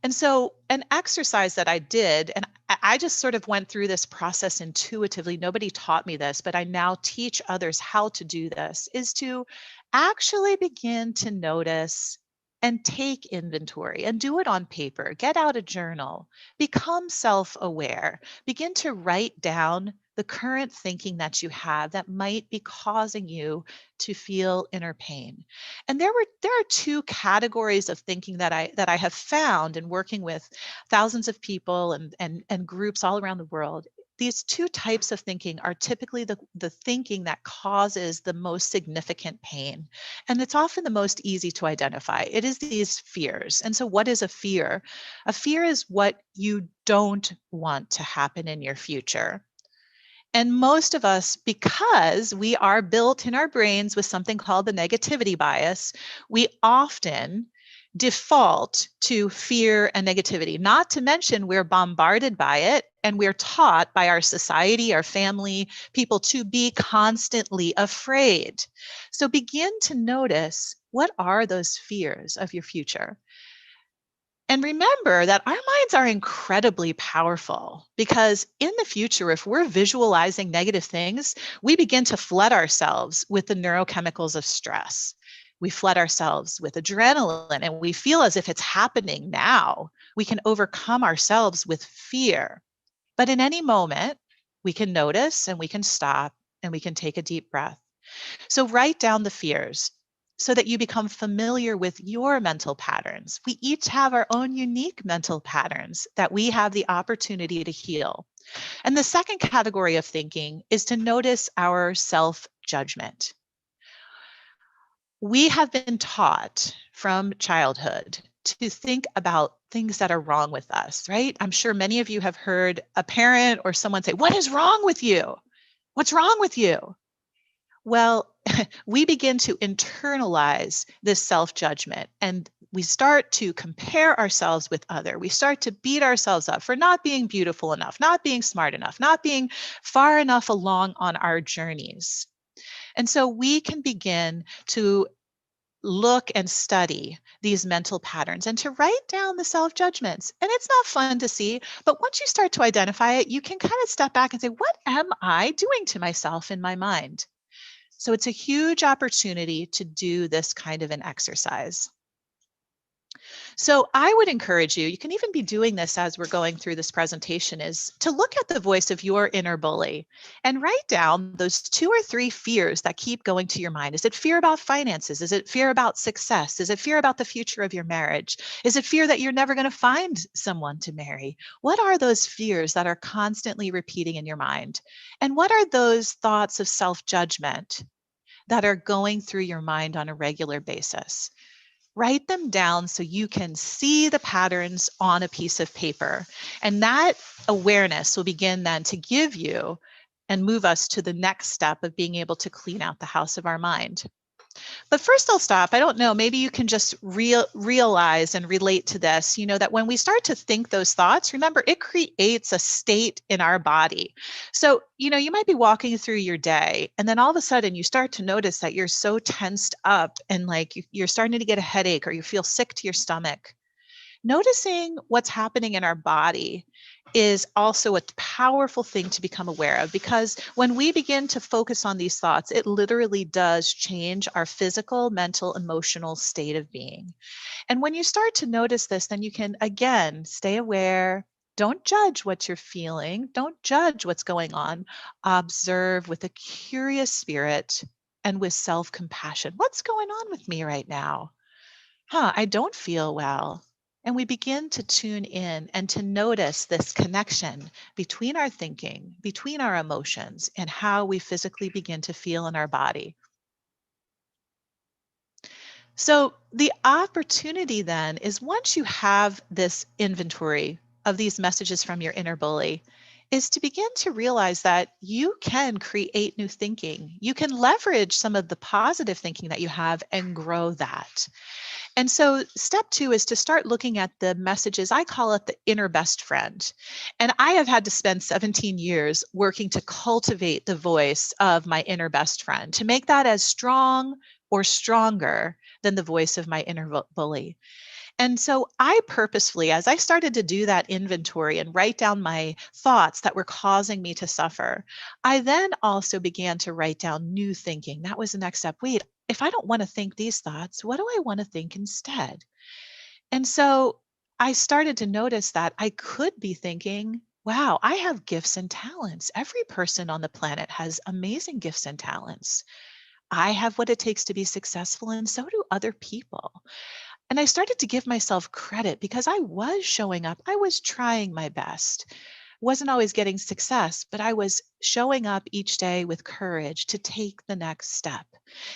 And so an exercise that I did, and I just sort of went through this process intuitively. Nobody taught me this, but I now teach others how to do this, is to actually begin to notice and take inventory and do it on paper. Get out a journal, become self-aware, begin to write down the current thinking that you have that might be causing you to feel inner pain. And there are two categories of thinking that I have found in working with thousands of people and groups all around the world. These two types of thinking are typically the thinking that causes the most significant pain. And it's often the most easy to identify. It is these fears. And so what is a fear? A fear is what you don't want to happen in your future. And most of us, because we are built in our brains with something called the negativity bias, we often default to fear and negativity, not to mention we're bombarded by it and we're taught by our society, our family, people to be constantly afraid. So begin to notice, what are those fears of your future? And remember that our minds are incredibly powerful, because in the future, if we're visualizing negative things, we begin to flood ourselves with the neurochemicals of stress. We flood ourselves with adrenaline, and we feel as if it's happening now. We can overcome ourselves with fear. But in any moment, we can notice and we can stop and we can take a deep breath. So write down the fears so that you become familiar with your mental patterns. We each have our own unique mental patterns that we have the opportunity to heal. And the second category of thinking is to notice our self-judgment. We have been taught from childhood to think about things that are wrong with us, right? I'm sure many of you have heard a parent or someone say, "What is wrong with you? What's wrong with you?" Well, we begin to internalize this self-judgment, and we start to compare ourselves with other. We start to beat ourselves up for not being beautiful enough, not being smart enough, not being far enough along on our journeys. And so we can begin to look and study these mental patterns and to write down the self-judgments. And it's not fun to see, but once you start to identify it, you can kind of step back and say, what am I doing to myself in my mind? So it's a huge opportunity to do this kind of an exercise. So I would encourage you, you can even be doing this as we're going through this presentation, is to look at the voice of your inner bully and write down those 2 or 3 fears that keep going to your mind. Is it fear about finances? Is it fear about success? Is it fear about the future of your marriage? Is it fear that you're never going to find someone to marry? What are those fears that are constantly repeating in your mind? And what are those thoughts of self-judgment that are going through your mind on a regular basis? Write them down so you can see the patterns on a piece of paper. And that awareness will begin then to give you and move us to the next step of being able to clean out the house of our mind. But first I'll stop. I don't know, maybe you can just realize and relate to this, that when we start to think those thoughts, remember, it creates a state in our body. So, you might be walking through your day and then all of a sudden you start to notice that you're so tensed up and like you're starting to get a headache or you feel sick to your stomach. Noticing what's happening in our body is also a powerful thing to become aware of, because when we begin to focus on these thoughts, it literally does change our physical, mental, emotional state of being. And when you start to notice this, then you can again stay aware. Don't judge what you're feeling. Don't judge what's going on. Observe with a curious spirit and with self compassion. What's going on with me right now? I don't feel well. And we begin to tune in and to notice this connection between our thinking, between our emotions, and how we physically begin to feel in our body. So the opportunity then is, once you have this inventory of these messages from your inner bully, is to begin to realize that you can create new thinking. You can leverage some of the positive thinking that you have and grow that. And so step 2 is to start looking at the messages. I call it the inner best friend. And I have had to spend 17 years working to cultivate the voice of my inner best friend, to make that as strong or stronger than the voice of my inner bully. And so I purposefully, as I started to do that inventory and write down my thoughts that were causing me to suffer, I then also began to write down new thinking. That was the next step. Wait, if I don't want to think these thoughts, what do I want to think instead? And so I started to notice that I could be thinking, wow, I have gifts and talents. Every person on the planet has amazing gifts and talents. I have what it takes to be successful, and so do other people. And I started to give myself credit because I was showing up. I was trying my best. Wasn't always getting success, but I was showing up each day with courage to take the next step.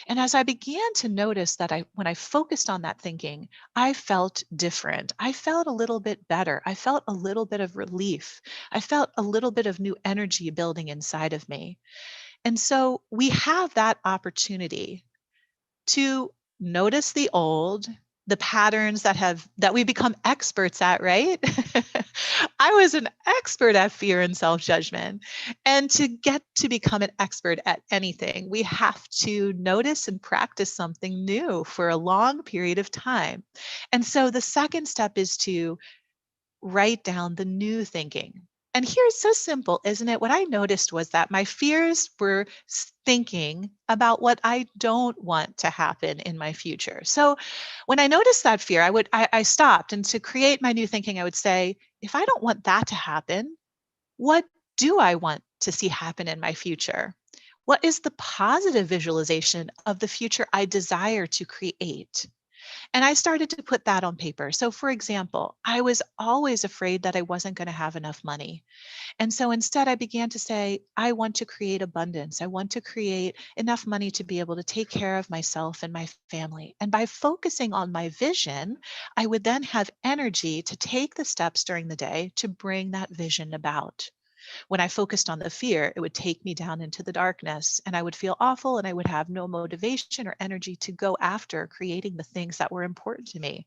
And as I began to notice that when I focused on that thinking, I felt different. I felt a little bit better. I felt a little bit of relief. I felt a little bit of new energy building inside of me. And so we have that opportunity to notice the old, the patterns that we become experts at, right? I was an expert at fear and self-judgment. And to get to become an expert at anything, we have to notice and practice something new for a long period of time. And so the second step is to write down the new thinking. And here's so simple, isn't it? What I noticed was that my fears were thinking about what I don't want to happen in my future. So when I noticed that fear, I stopped, and to create my new thinking, I would say, if I don't want that to happen, what do I want to see happen in my future? What is the positive visualization of the future I desire to create? And I started to put that on paper. So, for example, I was always afraid that I wasn't going to have enough money. And so instead, I began to say, I want to create abundance. I want to create enough money to be able to take care of myself and my family. And by focusing on my vision, I would then have energy to take the steps during the day to bring that vision about. When I focused on the fear, it would take me down into the darkness and I would feel awful and I would have no motivation or energy to go after creating the things that were important to me.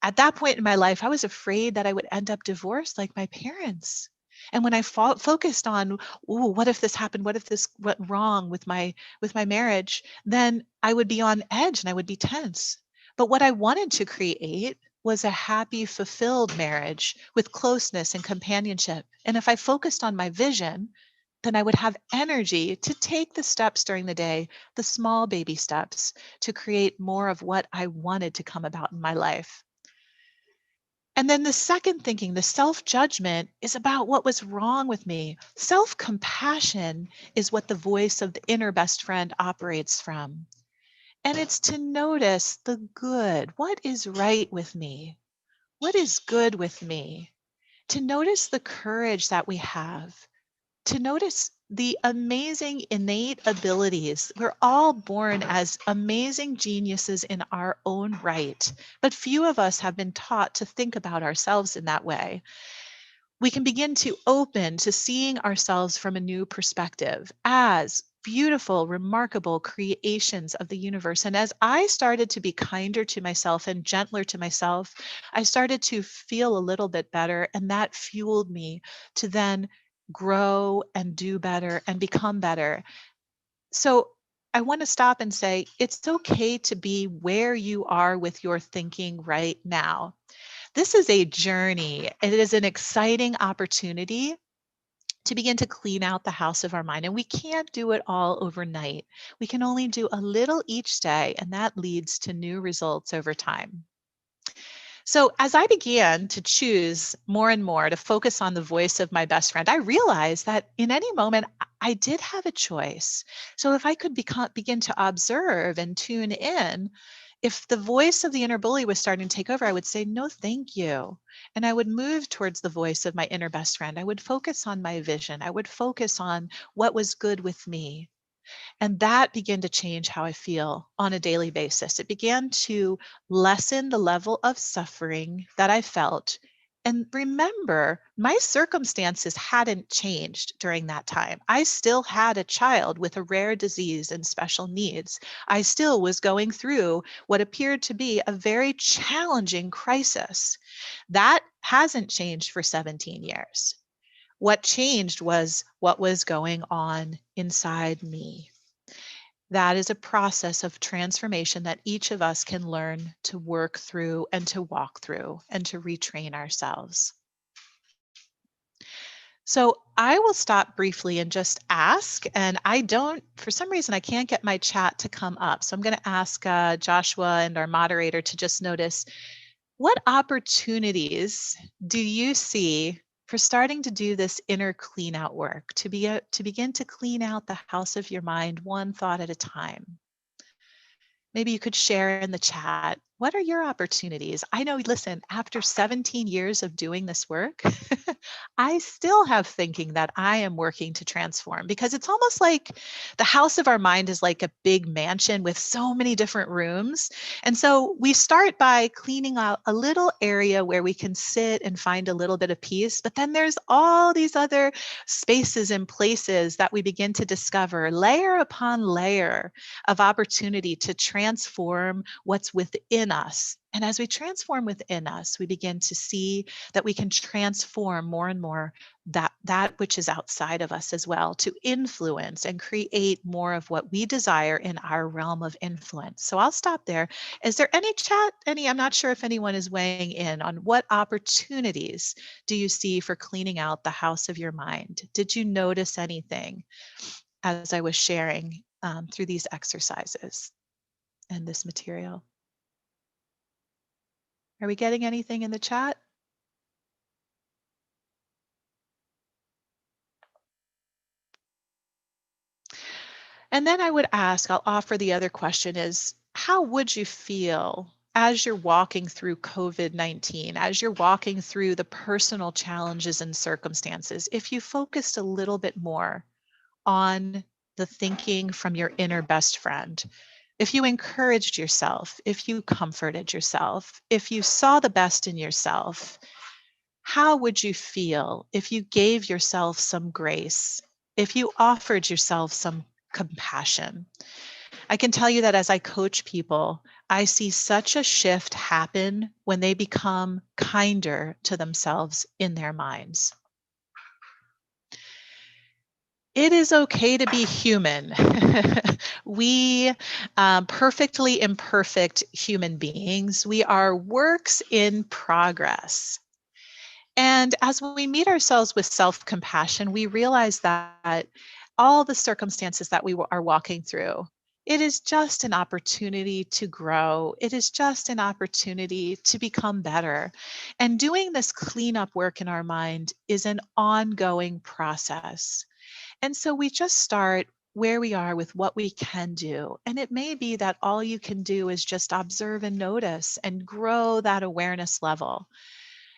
At that point in my life, I was afraid that I would end up divorced like my parents. And when I focused on, oh, what if this happened? What if this went wrong with my marriage? Then I would be on edge and I would be tense. But what I wanted to create was a happy, fulfilled marriage with closeness and companionship. And if I focused on my vision, then I would have energy to take the steps during the day, the small baby steps, to create more of what I wanted to come about in my life. And then the second thinking, the self-judgment, is about what was wrong with me. Self-compassion is what the voice of the inner best friend operates from. And it's to notice the good. What is right with me? What is good with me? To notice the courage that we have, to notice the amazing innate abilities. We're all born as amazing geniuses in our own right, but few of us have been taught to think about ourselves in that way. We can begin to open to seeing ourselves from a new perspective as beautiful, remarkable creations of the universe. And as I started to be kinder to myself and gentler to myself, I started to feel a little bit better. And that fueled me to then grow and do better and become better. So I want to stop and say it's okay to be where you are with your thinking right now. This is a journey. It is an exciting opportunity to begin to clean out the house of our mind. And we can't do it all overnight. We can only do a little each day, and that leads to new results over time. So as I began to choose more and more to focus on the voice of my best friend, I realized that in any moment I did have a choice. So if I could begin to observe and tune in, if the voice of the inner bully was starting to take over, I would say, no, thank you. And I would move towards the voice of my inner best friend. I would focus on my vision. I would focus on what was good with me. And that began to change how I feel on a daily basis. It began to lessen the level of suffering that I felt. And remember, my circumstances hadn't changed during that time. I still had a child with a rare disease and special needs. I still was going through what appeared to be a very challenging crisis. That hasn't changed for 17 years. What changed was what was going on inside me. That is a process of transformation that each of us can learn to work through and to walk through and to retrain ourselves. So I will stop briefly and just ask, and for some reason, I can't get my chat to come up. So I'm going to ask Joshua and our moderator to just notice, what opportunities do you see for starting to do this inner clean out work, to begin to clean out the house of your mind one thought at a time? Maybe you could share in the chat, what are your opportunities? I know, listen, after 17 years of doing this work, I still have thinking that I am working to transform, because it's almost like the house of our mind is like a big mansion with so many different rooms. And so we start by cleaning out a little area where we can sit and find a little bit of peace. But then there's all these other spaces and places that we begin to discover, layer upon layer of opportunity to transform what's within us. And as we transform within us, we begin to see that we can transform more and more that which is outside of us as well, to influence and create more of what we desire in our realm of influence. So I'll stop there. Is there any chat? I'm not sure if anyone is weighing in on what opportunities do you see for cleaning out the house of your mind? Did you notice anything as I was sharing through these exercises and this material? Are we getting anything in the chat? And then I would ask, I'll offer the other question is, how would you feel as you're walking through COVID-19, as you're walking through the personal challenges and circumstances, if you focused a little bit more on the thinking from your inner best friend? If you encouraged yourself, if you comforted yourself, if you saw the best in yourself, how would you feel if you gave yourself some grace, if you offered yourself some compassion? I can tell you that as I coach people, I see such a shift happen when they become kinder to themselves in their minds. It is okay to be human. We, perfectly imperfect human beings, we are works in progress. And as we meet ourselves with self-compassion, we realize that all the circumstances that we are walking through, It is just an opportunity to grow. It is just an opportunity to become better. And doing this cleanup work in our mind is an ongoing process. And so we just start where we are with what we can do. And it may be that all you can do is just observe and notice and grow that awareness level.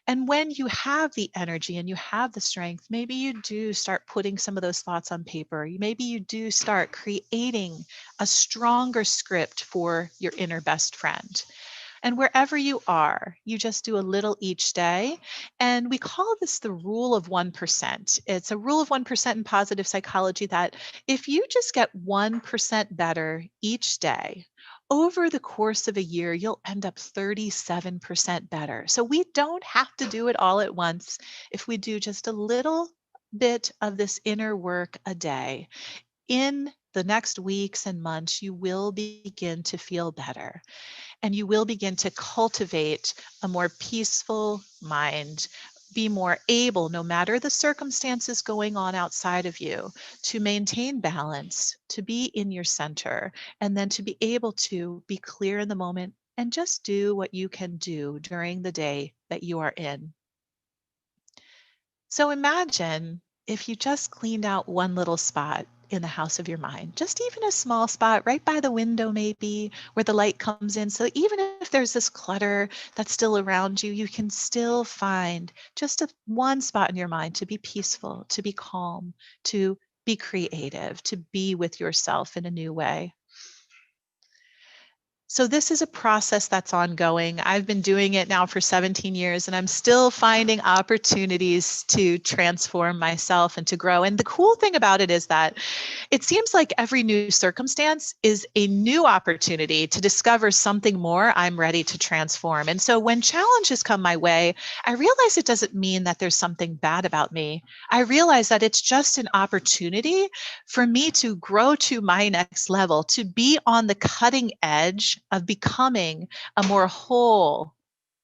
And when you have the energy and you have the strength, maybe you do start putting some of those thoughts on paper. Maybe you do start creating a stronger script for your inner best friend. And wherever you are, you just do a little each day. And we call this the rule of 1%. It's a rule of 1% in positive psychology that if you just get 1% better each day, over the course of a year, you'll end up 37% better. So we don't have to do it all at once. If we do just a little bit of this inner work a day, in the next weeks and months, you will begin to feel better. And you will begin to cultivate a more peaceful mind, be more able, no matter the circumstances going on outside of you, to maintain balance, to be in your center, and then to be able to be clear in the moment and just do what you can do during the day that you are in. So imagine if you just cleaned out one little spot in the house of your mind, just even a small spot right by the window, maybe where the light comes in. So even if there's this clutter that's still around you, you can still find just one spot in your mind to be peaceful, to be calm, to be creative, to be with yourself in a new way. So this is a process that's ongoing. I've been doing it now for 17 years and I'm still finding opportunities to transform myself and to grow. And the cool thing about it is that it seems like every new circumstance is a new opportunity to discover something more I'm ready to transform. And so when challenges come my way, I realize it doesn't mean that there's something bad about me. I realize that it's just an opportunity for me to grow to my next level, to be on the cutting edge of becoming a more whole,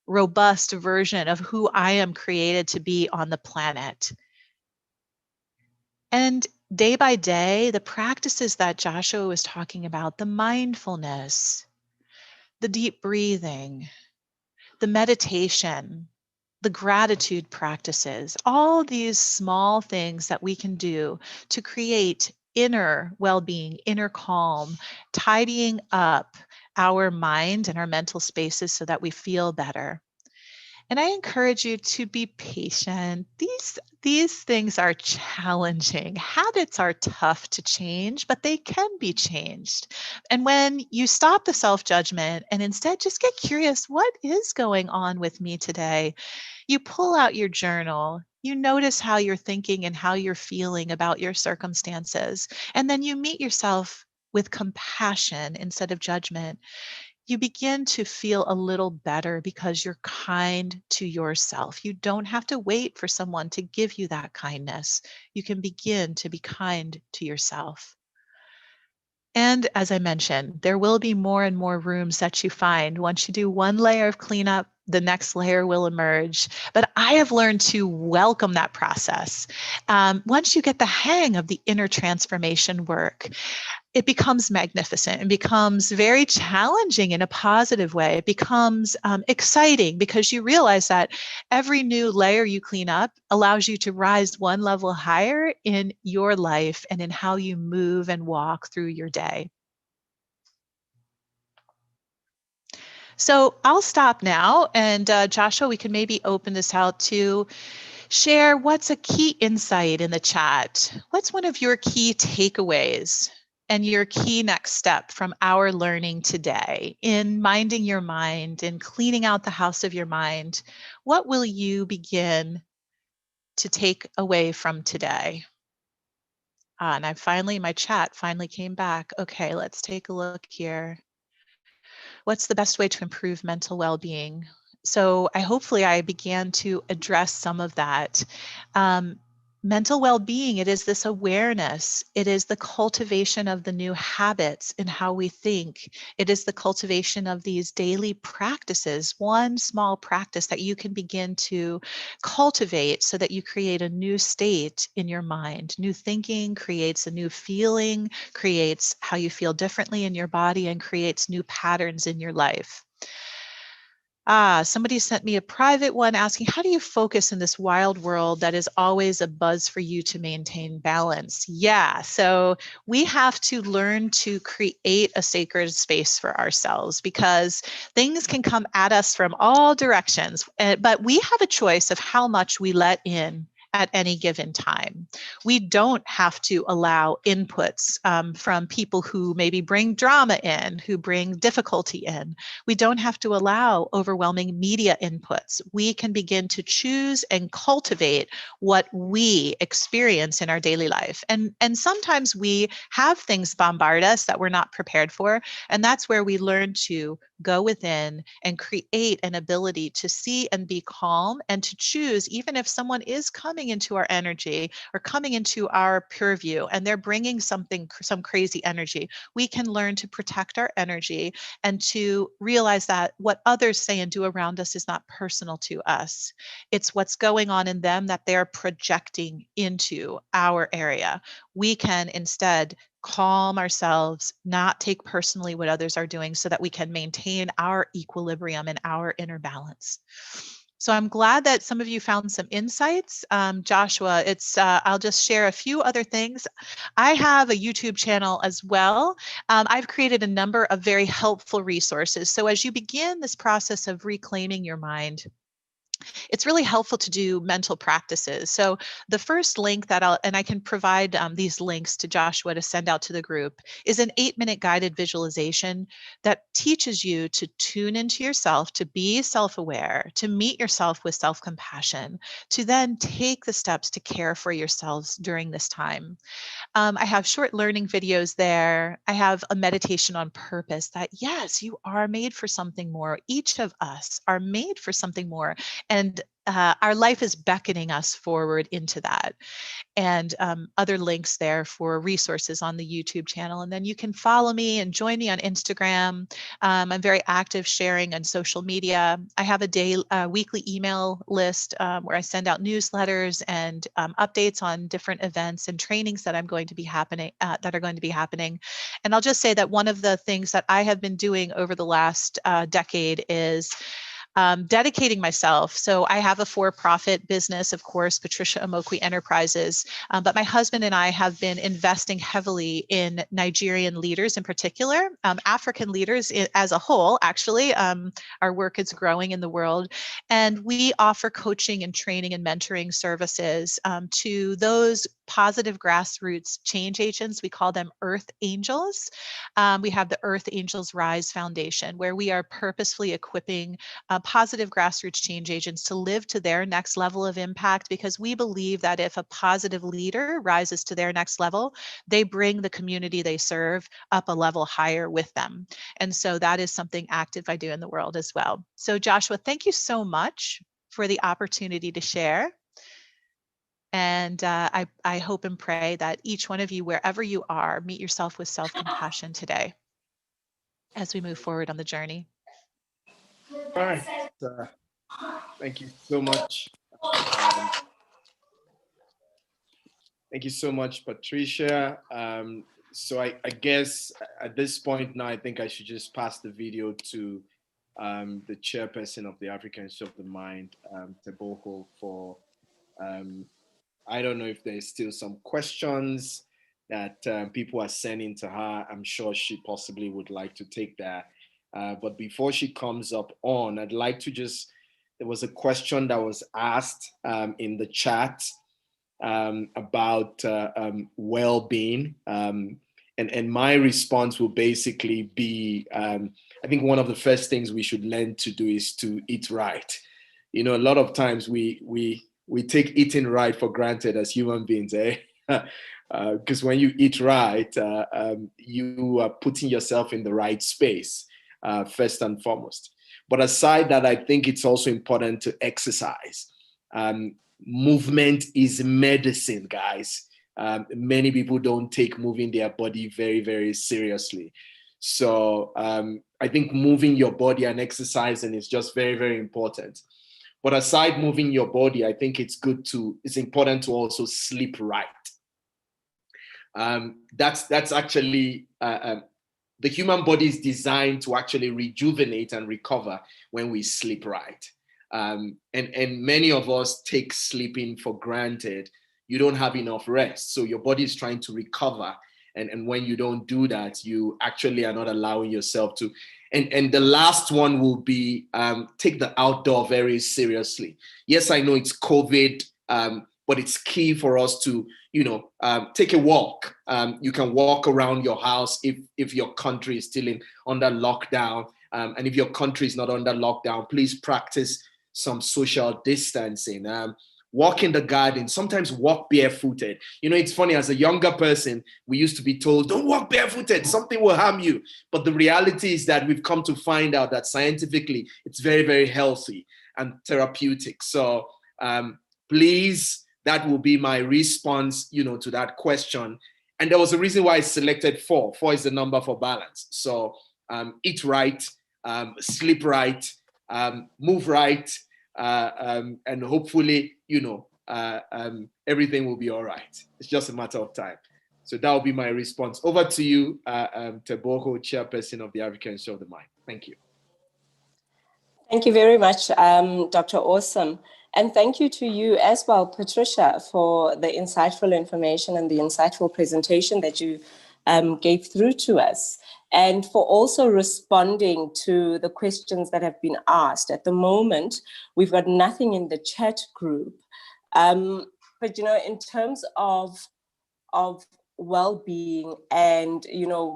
robust version of who I am created to be on the planet. And day by day, the practices that Joshua was talking about, the mindfulness, the deep breathing, the meditation, the gratitude practices, all these small things that we can do to create inner well-being, inner calm, tidying up our mind and our mental spaces so that we feel better. And I encourage you to be patient. These things are challenging. Habits are tough to change, but they can be changed. And when you stop the self-judgment and instead just get curious, what is going on with me today? You pull out your journal, you notice how you're thinking and how you're feeling about your circumstances, and then you meet yourself with compassion instead of judgment. You begin to feel a little better because you're kind to yourself. You don't have to wait for someone to give you that kindness. You can begin to be kind to yourself. And as I mentioned, there will be more and more rooms that you find. Once you do one layer of cleanup, the next layer will emerge. But I have learned to welcome that process. Once you get the hang of the inner transformation work, it becomes magnificent and becomes very challenging in a positive way. It becomes exciting because you realize that every new layer you clean up allows you to rise one level higher in your life and in how you move and walk through your day. So I'll stop now. And Joshua, we can maybe open this out to share what's a key insight in the chat. What's one of your key takeaways and your key next step from our learning today in minding your mind and cleaning out the house of your mind? What will you begin to take away from today? And my chat finally came back. Okay, let's take a look here. What's the best way to improve mental well-being? So hopefully I began to address some of that. mental well-being, it is this awareness. It is the cultivation of the new habits in how we think. It is the cultivation of these daily practices, one small practice that you can begin to cultivate so that you create a new state in your mind. New thinking creates a new feeling, creates how you feel differently in your body, and creates new patterns in your life. Somebody sent me a private one asking, how do you focus in this wild world that is always a buzz for you to maintain balance? Yeah, so we have to learn to create a sacred space for ourselves, because things can come at us from all directions, but we have a choice of how much we let in at any given time. We don't have to allow inputs from people who maybe bring drama in, who bring difficulty in. We don't have to allow overwhelming media inputs. We can begin to choose and cultivate what we experience in our daily life. And sometimes we have things bombard us that we're not prepared for. And that's where we learn to go within and create an ability to see and be calm, and to choose, even if someone is coming into our energy or coming into our purview and they're bringing some crazy energy, we can learn to protect our energy and to realize that what others say and do around us is not personal to us. It's what's going on in them that they're projecting into our area. We can instead calm ourselves, not take personally what others are doing, so that we can maintain our equilibrium and our inner balance. So I'm glad that some of you found some insights. Joshua, I'll just share a few other things. I have a YouTube channel as well. I've created a number of very helpful resources. So as you begin this process of reclaiming your mind, it's really helpful to do mental practices. So the first link that I can provide these links to Joshua to send out to the group, is an 8-minute guided visualization that teaches you to tune into yourself, to be self-aware, to meet yourself with self-compassion, to then take the steps to care for yourselves during this time. I have short learning videos there. I have a meditation on purpose, that yes, you are made for something more. Each of us are made for something more. And our life is beckoning us forward into that. And other links there for resources on the YouTube channel. And then you can follow me and join me on Instagram. I'm very active sharing on social media. I have a weekly email list where I send out newsletters and updates on different events and trainings that are going to be happening. And I'll just say that one of the things that I have been doing over the last decade is dedicating myself. So I have a for-profit business, of course, Patricia Omokwe Enterprises, but my husband and I have been investing heavily in Nigerian leaders in particular, African leaders as a whole, actually. Our work is growing in the world. And we offer coaching and training and mentoring services to those positive grassroots change agents. We call them Earth Angels. We have the Earth Angels Rise Foundation, where we are purposefully equipping positive grassroots change agents to live to their next level of impact, because we believe that if a positive leader rises to their next level, they bring the community they serve up a level higher with them. And so that is something active I do in the world as well. So Joshua, thank you so much for the opportunity to share. And I hope and pray that each one of you, wherever you are, meet yourself with self-compassion today as we move forward on the journey. All right. Thank you so much. Thank you so much, Patricia. So I guess at this point now, I think I should just pass the video to the chairperson of the African Institute of the Mind, Teboho, for I don't know if there's still some questions that people are sending to her. I'm sure she possibly would like to take that. But before she comes up on, I'd like to there was a question that was asked in the chat about well-being. And my response will basically be, I think one of the first things we should learn to do is to eat right. You know, a lot of times we take eating right for granted as human beings, eh? Because when you eat right, you are putting yourself in the right space, first and foremost. But aside that, I think it's also important to exercise. movement is medicine, guys. Many people don't take moving their body very, very seriously. So I think moving your body and exercising is just very, very important. But aside moving your body, I think it's important to also sleep right. That's actually the human body is designed to actually rejuvenate and recover when we sleep right. And many of us take sleeping for granted. You don't have enough rest, so your body is trying to recover. And when you don't do that, you actually are not allowing yourself to. And the last one will be take the outdoor very seriously. Yes, I know it's COVID, but it's key for us to, take a walk. You can walk around your house if your country is still under lockdown. And if your country is not under lockdown, please practice some social distancing. Walk in the garden, sometimes walk barefooted. It's funny, as a younger person, we used to be told, don't walk barefooted, something will harm you. But the reality is that we've come to find out that scientifically, it's very, very healthy and therapeutic. So please, that will be my response, to that question. And there was a reason why I selected 4. 4 is the number for balance. So eat right, sleep right, move right, and hopefully, everything will be all right. It's just a matter of time. So that will be my response. Over to you, Teboho, Chairperson of the African Show of the Mind. Thank you. Thank you very much, Dr. Awesome. And thank you to you as well, Patricia, for the insightful information and the insightful presentation that you gave through to us, and for also responding to the questions that have been asked. At the moment, we've got nothing in the chat group. But, in terms of well-being and,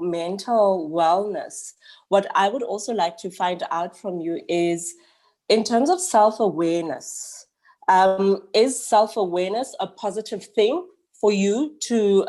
mental wellness, what I would also like to find out from you is, in terms of self-awareness, is self-awareness a positive thing for you to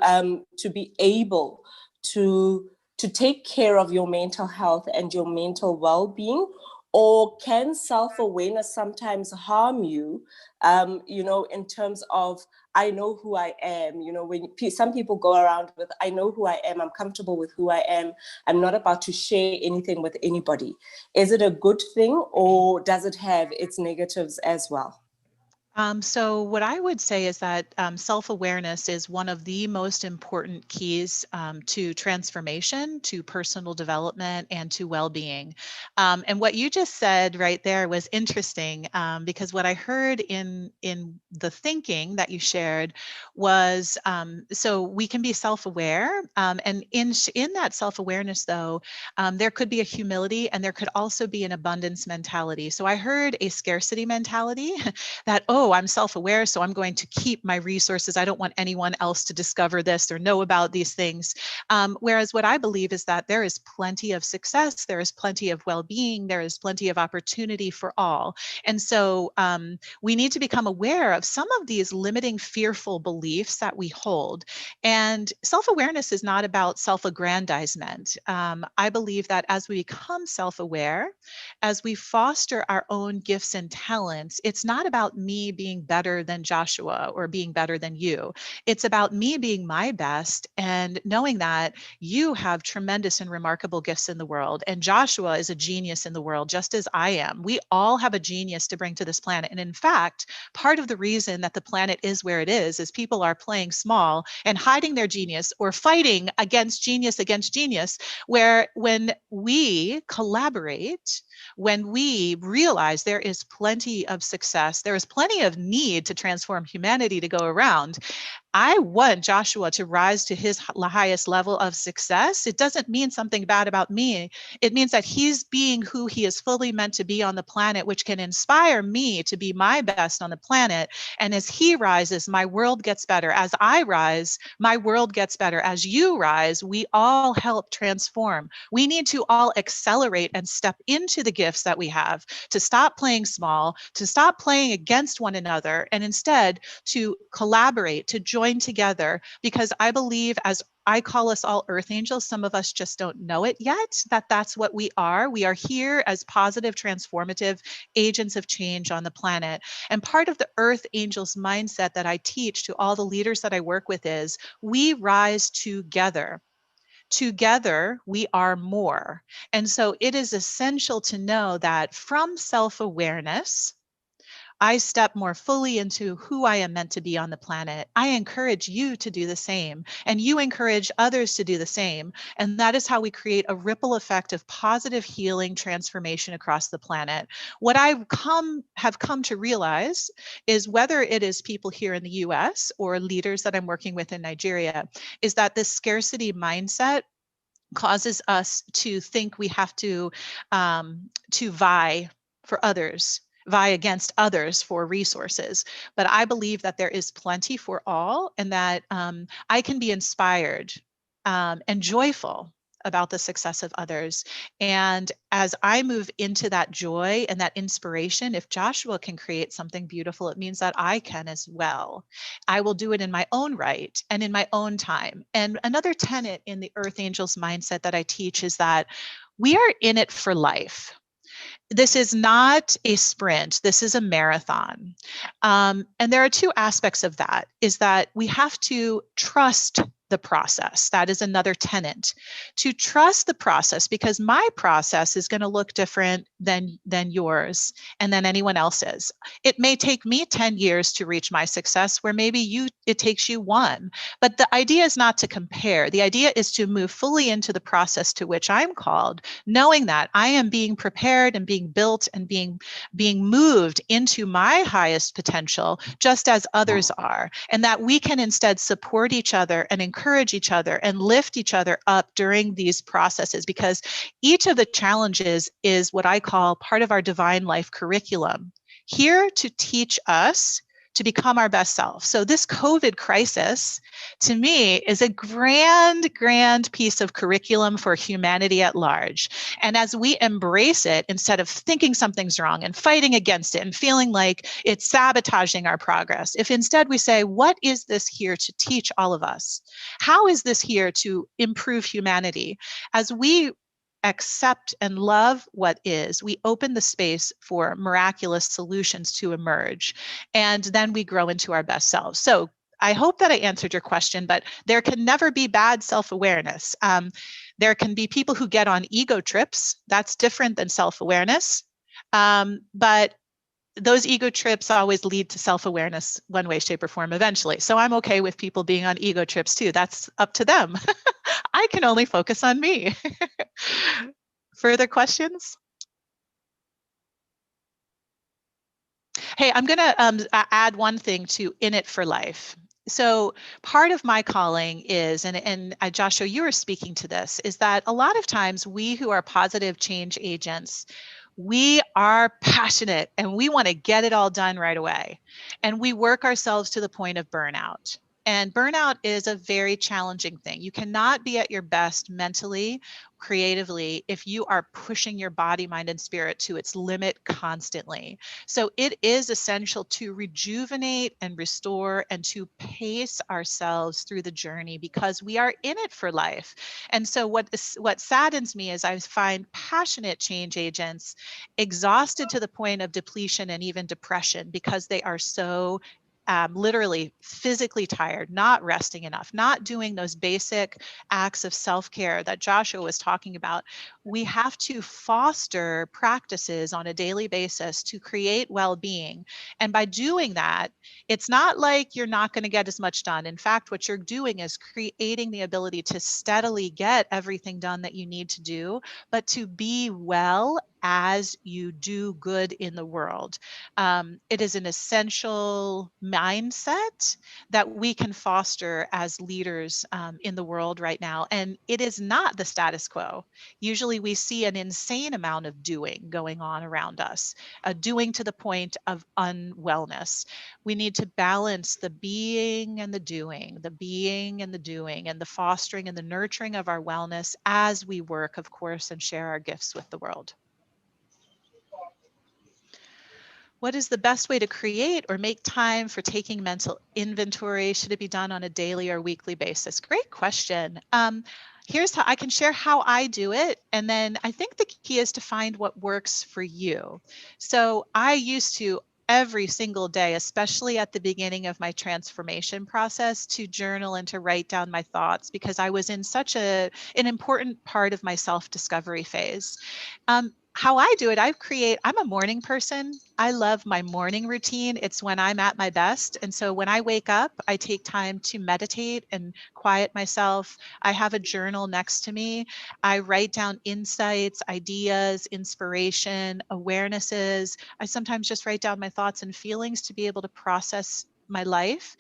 be able to take care of your mental health and your mental well-being? Or can self-awareness sometimes harm you, in terms of, I know who I am, when some people go around with, I know who I am, I'm comfortable with who I am, I'm not about to share anything with anybody. Is it a good thing, or does it have its negatives as well? So what I would say is that self-awareness is one of the most important keys to transformation, to personal development, and to well-being. And what you just said right there was interesting, because what I heard in the thinking that you shared was, so we can be self-aware, and in that self-awareness, though, there could be a humility, and there could also be an abundance mentality. So I heard a scarcity mentality that, oh, I'm self-aware, so I'm going to keep my resources. I don't want anyone else to discover this or know about these things. Whereas what I believe is that there is plenty of success, there is plenty of well-being, there is plenty of opportunity for all. And so we need to become aware of some of these limiting, fearful beliefs that we hold. And self-awareness is not about self-aggrandizement. I believe that as we become self-aware, as we foster our own gifts and talents, it's not about me being better than Joshua or being better than you. It's about me being my best and knowing that you have tremendous and remarkable gifts in the world. And Joshua is a genius in the world, just as I am. We all have a genius to bring to this planet. And in fact, part of the reason that the planet is where it is people are playing small and hiding their genius or fighting against genius, where when we collaborate, when we realize there is plenty of success, there is plenty of need to transform humanity to go around. I want Joshua to rise to his highest level of success. It doesn't mean something bad about me. It means that he's being who he is fully meant to be on the planet, which can inspire me to be my best on the planet. And as he rises, my world gets better. As I rise, my world gets better. As you rise, we all help transform. We need to all accelerate and step into the gifts that we have, to stop playing small, to stop playing against one another, and instead to collaborate, to join join together, because I believe, as I call us all earth angels, some of us just don't know it yet, that that's what we are. We are here as positive, transformative agents of change on the planet. And part of the earth angels mindset that I teach to all the leaders that I work with is we rise together. Together, we are more. And so it is essential to know that from self-awareness, I step more fully into who I am meant to be on the planet. I encourage you to do the same, and you encourage others to do the same. And that is how we create a ripple effect of positive healing transformation across the planet. What have come to realize is, whether it is people here in the US or leaders that I'm working with in Nigeria, is that this scarcity mindset causes us to think we have to vie for others, vie against others for resources. But I believe that there is plenty for all, and that I can be inspired and joyful about the success of others. And as I move into that joy and that inspiration, if Joshua can create something beautiful, it means that I can as well. I will do it in my own right and in my own time. And another tenet in the Earth Angels mindset that I teach is that we are in it for life. This is not a sprint, this is a marathon. And there are two aspects of that, is that we have to trust the process. That is another tenet. To trust the process, because my process is going to look different than yours and than anyone else's. It may take me 10 years to reach my success, where maybe it takes you 1. But the idea is not to compare. The idea is to move fully into the process to which I'm called, knowing that I am being prepared and being built and being moved into my highest potential, just as others are, and that we can instead support each other and encourage each other and lift each other up during these processes, because each of the challenges is what I call part of our divine life curriculum, here to teach us to become our best self. So this COVID crisis, to me, is a grand piece of curriculum for humanity at large. And as we embrace it, instead of thinking something's wrong and fighting against it and feeling like it's sabotaging our progress, if instead we say, what is this here to teach all of us? How is this here to improve humanity? As we accept and love what is, we open the space for miraculous solutions to emerge, and then we grow into our best selves. So I hope that I answered your question, but there can never be bad self-awareness. There can be people who get on ego trips. That's different than self-awareness. But those ego trips always lead to self-awareness one way, shape, or form eventually. So I'm okay with people being on ego trips too. That's up to them. I can only focus on me. Further questions? Hey, I'm going to add one thing to In It for Life. So part of my calling is, and Joshua, you were speaking to this, is that a lot of times we who are positive change agents, we are passionate and we want to get it all done right away. And we work ourselves to the point of burnout. And burnout is a very challenging thing. You cannot be at your best mentally, creatively, if you are pushing your body, mind, and spirit to its limit constantly. So it is essential to rejuvenate and restore and to pace ourselves through the journey, because we are in it for life. And so what saddens me is I find passionate change agents exhausted to the point of depletion and even depression, because they are so literally physically tired, not resting enough, not doing those basic acts of self-care that Joshua was talking about. We have to foster practices on a daily basis to create well-being. And by doing that, it's not like you're not going to get as much done. In fact, what you're doing is creating the ability to steadily get everything done that you need to do, but to be well as you do good in the world. It is an essential mindset that we can foster as leaders in the world right now. And it is not the status quo. Usually we see an insane amount of doing going on around us, doing to the point of unwellness. We need to balance the being and the doing, the being and the doing, and the fostering and the nurturing of our wellness as we work, of course, and share our gifts with the world. What is the best way to create or make time for taking mental inventory? Should it be done on a daily or weekly basis? Great question. Here's how I can share how I do it. And then I think the key is to find what works for you. So I used to every single day, especially at the beginning of my transformation process, to journal and to write down my thoughts because I was in such an important part of my self-discovery phase. How I do it, I'm a morning person. I love my morning routine. It's when I'm at my best. And so when I wake up, I take time to meditate and quiet myself. I have a journal next to me. I write down insights, ideas, inspiration, awarenesses. I sometimes just write down my thoughts and feelings to be able to process my life.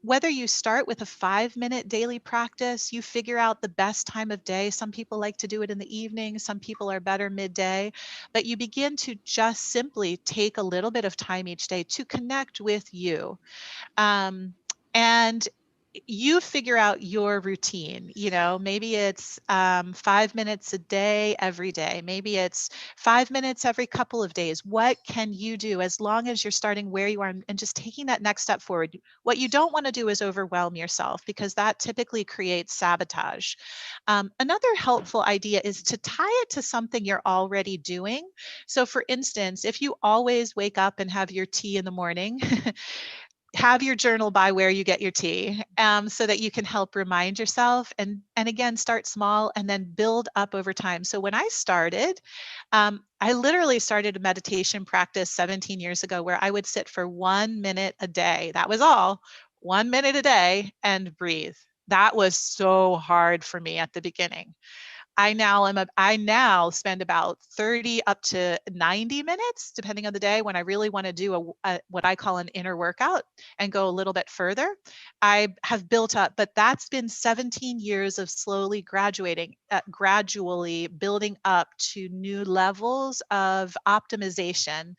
Whether you start with a 5-minute daily practice, you figure out the best time of day. Some people like to do it in the evening. Some people are better midday, but you begin to just simply take a little bit of time each day to connect with you. And you figure out your routine. Maybe it's 5 minutes a day every day. Maybe it's 5 minutes every couple of days. What can you do as long as you're starting where you are and just taking that next step forward? What you don't want to do is overwhelm yourself because that typically creates sabotage. Another helpful idea is to tie it to something you're already doing. So for instance, if you always wake up and have your tea in the morning, have your journal by where you get your tea, so that you can help remind yourself, and again, start small and then build up over time. So when I started, I literally started a meditation practice 17 years ago where I would sit for 1 minute a day. That was all, 1 minute a day, and breathe. That was so hard for me at the beginning. I now spend about 30 up to 90 minutes, depending on the day, when I really want to do what I call an inner workout and go a little bit further. I have built up, but that's been 17 years of slowly gradually building up to new levels of optimization.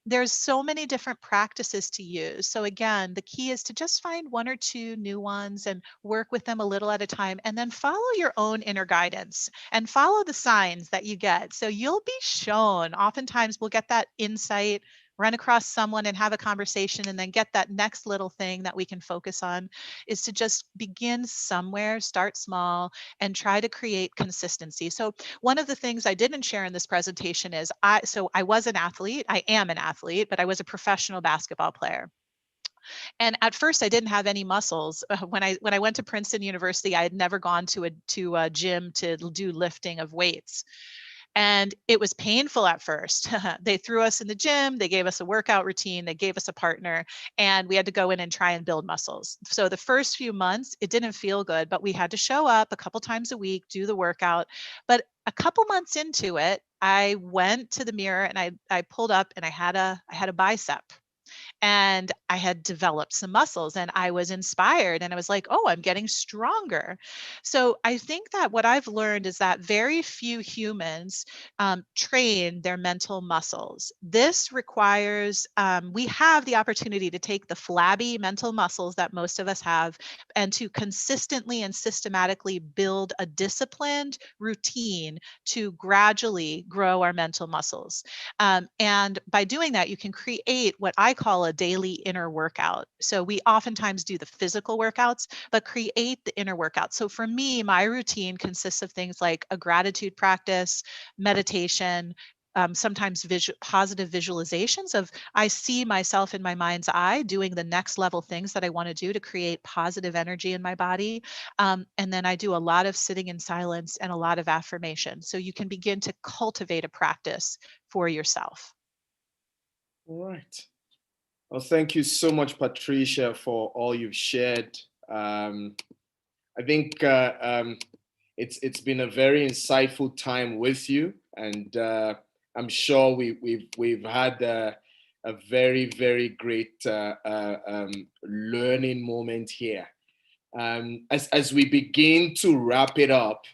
There's so many different practices to use. So again, the key is to just find one or two new ones and work with them a little at a time, and then follow your own inner guidance and follow the signs that you get. So you'll be shown. Oftentimes we'll get that insight, run across someone and have a conversation, and then get that next little thing that we can focus on. Is to just begin somewhere, start small, and try to create consistency. So one of the things I didn't share in this presentation is I was an athlete. I am an athlete, but I was a professional basketball player. And at first I didn't have any muscles. When I went to Princeton University, I had never gone to a gym to do lifting of weights. And it was painful at first. They threw us in the gym, they gave us a workout routine, they gave us a partner, and we had to go in and try and build muscles. So the first few months, it didn't feel good, but we had to show up a couple times a week, do the workout. But a couple months into it, I went to the mirror and I pulled up and I had a bicep, and I had developed some muscles, and I was inspired, and I was like, oh, I'm getting stronger. So I think that what I've learned is that very few humans train their mental muscles. This requires, we have the opportunity to take the flabby mental muscles that most of us have and to consistently and systematically build a disciplined routine to gradually grow our mental muscles. And by doing that, you can create what I call a daily inner workout. So we oftentimes do the physical workouts, but create the inner workout. So for me, my routine consists of things like a gratitude practice, meditation, sometimes positive visualizations of I see myself in my mind's eye doing the next level things that I want to do to create positive energy in my body. And then I do a lot of sitting in silence and a lot of affirmation. So you can begin to cultivate a practice for yourself. All right. Well, thank you so much, Patricia, for all you've shared. I think it's been a very insightful time with you, and I'm sure we've had a very, very great learning moment here. As we begin to wrap it up,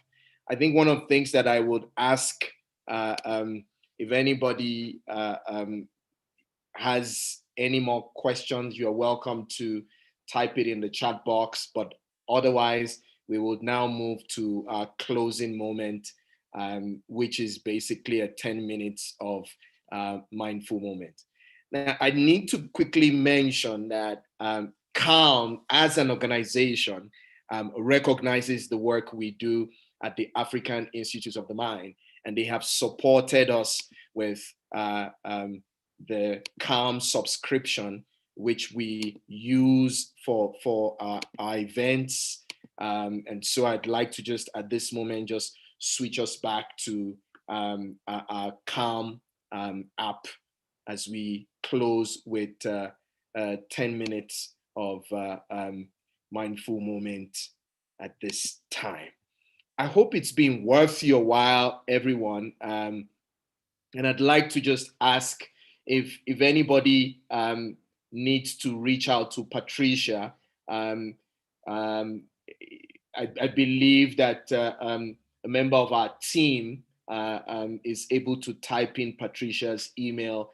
I think one of the things that I would ask, if anybody has any more questions, you're welcome to type it in the chat box. But otherwise, we will now move to our closing moment, which is basically a 10 minutes of mindful moment. Now, I need to quickly mention that Calm, as an organization, recognizes the work we do at the African Institute of the Mind, and they have supported us with the Calm subscription, which we use for our events. And so I'd like to just at this moment just switch us back to our Calm app as we close with 10 minutes of mindful moment at this time. I hope it's been worth your while, everyone. And I'd like to just ask if anybody needs to reach out to Patricia. I believe that a member of our team is able to type in Patricia's email.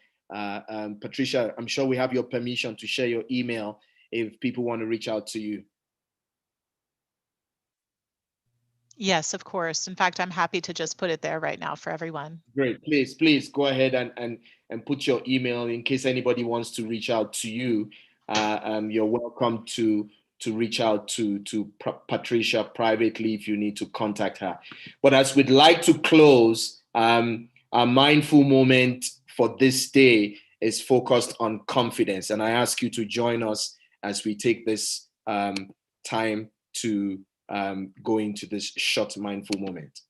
Patricia, I'm sure we have your permission to share your email if people want to reach out to you. Yes, of course. In fact, I'm happy to just put it there right now for everyone. Great. Please go ahead and put your email in case anybody wants to reach out to you. You're welcome to reach out to Patricia privately if you need to contact her. But as we'd like to close, our mindful moment for this day is focused on confidence. And I ask you to join us as we take this time to go into this short mindful moment.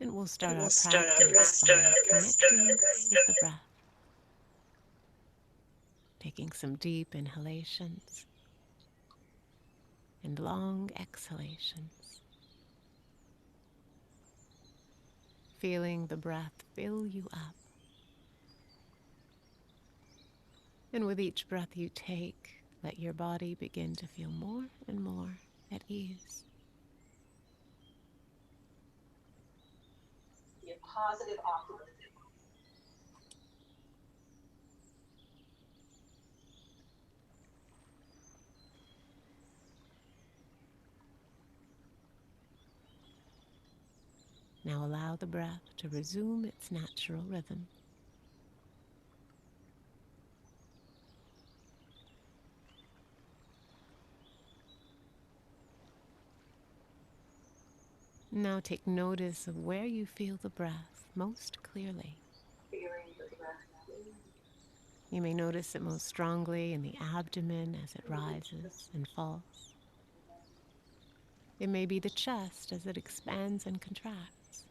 And we'll start our practice by connecting with the breath. Taking some deep inhalations and long exhalations. Feeling the breath fill you up. And with each breath you take, let your body begin to feel more and more at ease. Be a positive optimism. Now allow the breath to resume its natural rhythm. Now take notice of where you feel the breath most clearly. You may notice it most strongly in the abdomen as it rises and falls. It may be the chest as it expands and contracts.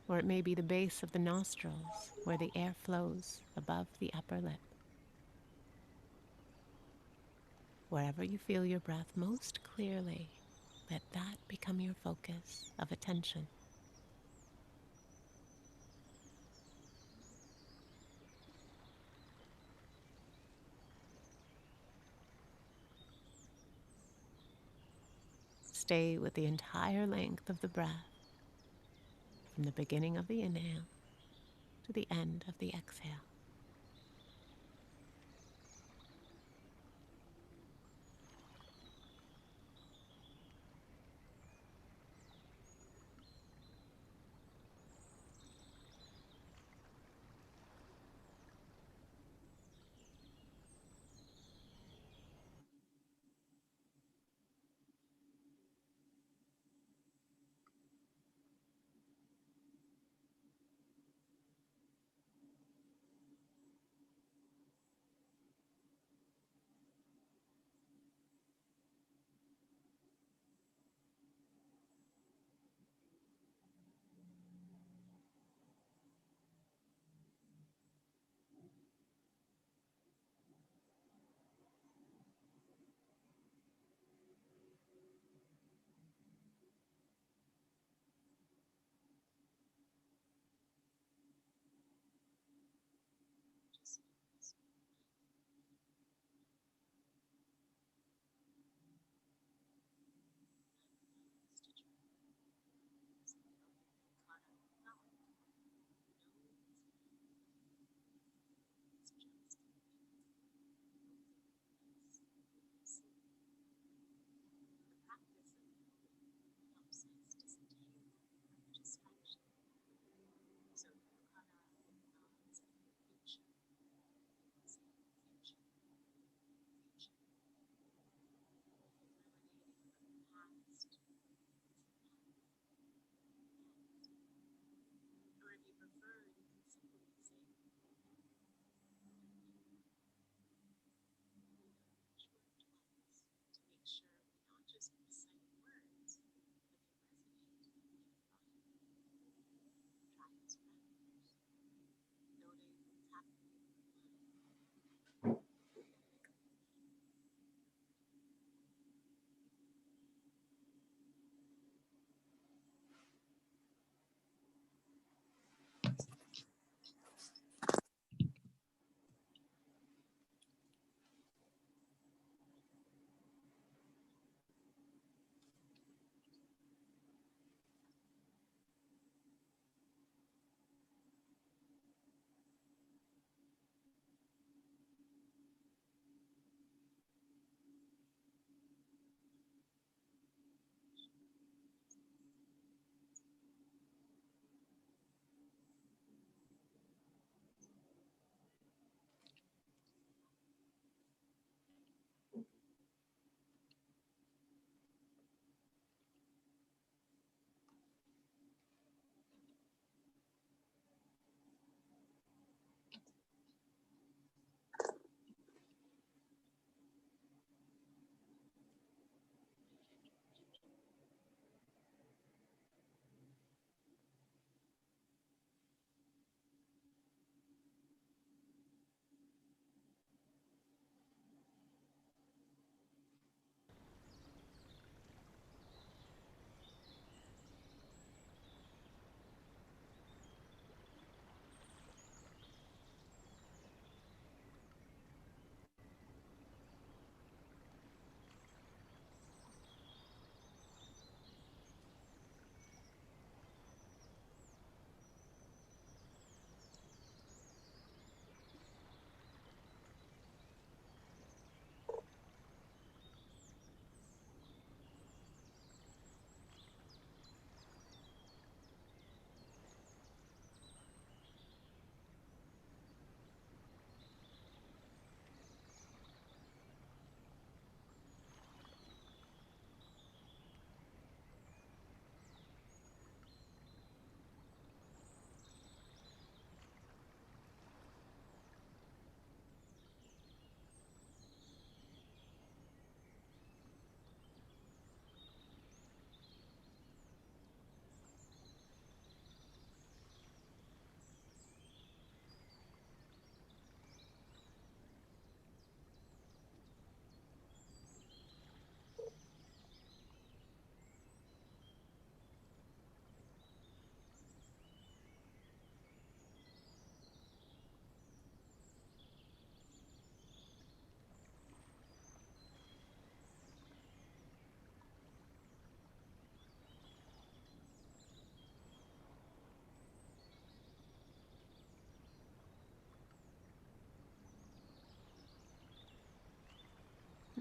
Or it may be the base of the nostrils where the air flows above the upper lip. Wherever you feel your breath most clearly, let that become your focus of attention. Stay with the entire length of the breath, from the beginning of the inhale to the end of the exhale.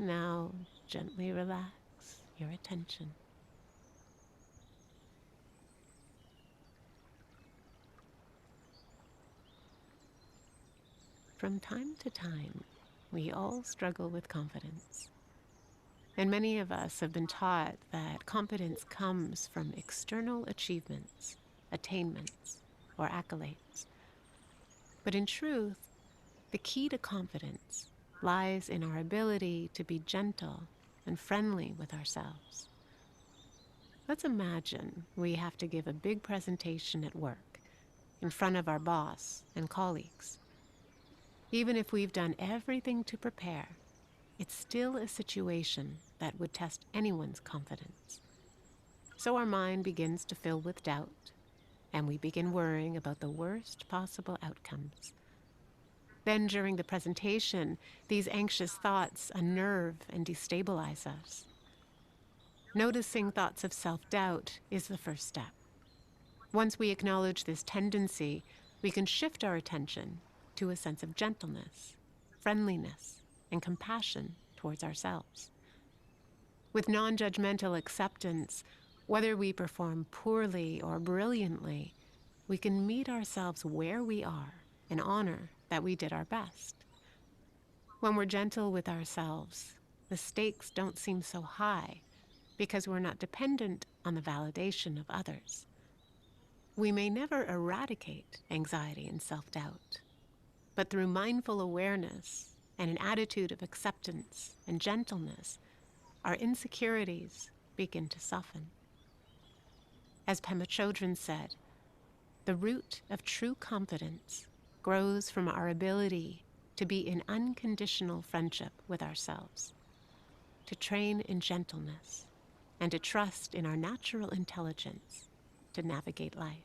Now gently relax your attention. From time to time, we all struggle with confidence. And many of us have been taught that competence comes from external achievements, attainments, or accolades. But in truth, the key to confidence lies in our ability to be gentle and friendly with ourselves. Let's imagine we have to give a big presentation at work in front of our boss and colleagues. Even if we've done everything to prepare, it's still a situation that would test anyone's confidence. So our mind begins to fill with doubt, and we begin worrying about the worst possible outcomes. Then during the presentation, these anxious thoughts unnerve and destabilize us. Noticing thoughts of self-doubt is the first step. Once we acknowledge this tendency, we can shift our attention to a sense of gentleness, friendliness, and compassion towards ourselves. With non-judgmental acceptance, whether we perform poorly or brilliantly, we can meet ourselves where we are and honor that we did our best. When we're gentle with ourselves, the stakes don't seem so high because we're not dependent on the validation of others. We may never eradicate anxiety and self-doubt, but through mindful awareness and an attitude of acceptance and gentleness, our insecurities begin to soften. As Pema Chodron said, the root of true confidence grows from our ability to be in unconditional friendship with ourselves, to train in gentleness, and to trust in our natural intelligence to navigate life.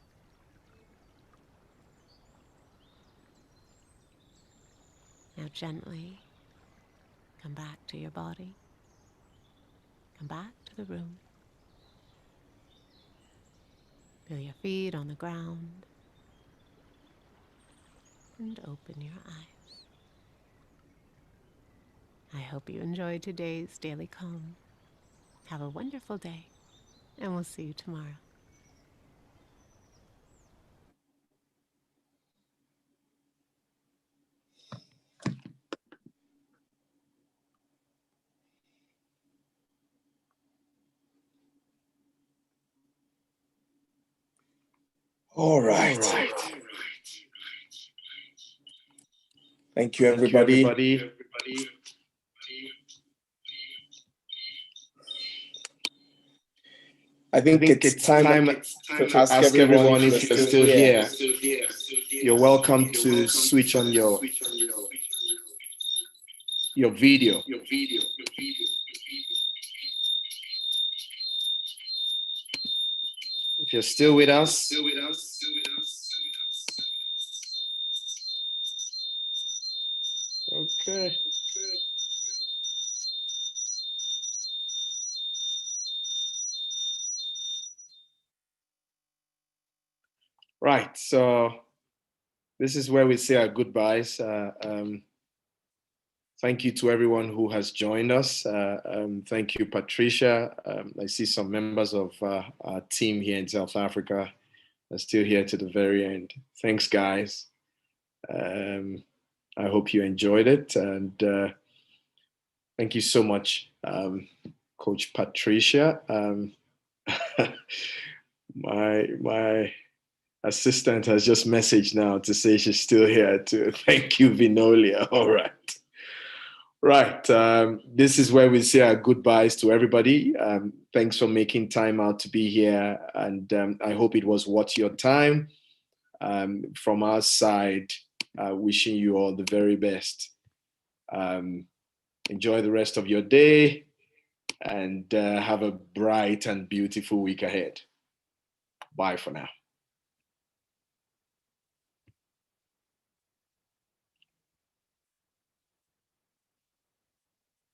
Now gently come back to your body. Come back to the room. Feel your feet on the ground. And open your eyes. I hope you enjoyed today's Daily Calm. Have a wonderful day, and we'll see you tomorrow. All right. Thank you, everybody. I think it's time to ask everyone if you're still here. You're welcome to switch on your video. If you're still with us, okay. Right, so this is where we say our goodbyes. Thank you to everyone who has joined us. Thank you, Patricia. I see some members of our team here in South Africa are still here to the very end. Thanks, guys. I hope you enjoyed it, and thank you so much, Coach Patricia. My assistant has just messaged now to say she's still here too. Thank you, Vinolia. All right. Right. This is where we say our goodbyes to everybody. Thanks for making time out to be here. And I hope it was worth your time. From our side, wishing you all the very best. Enjoy the rest of your day and have a bright and beautiful week ahead. Bye for now.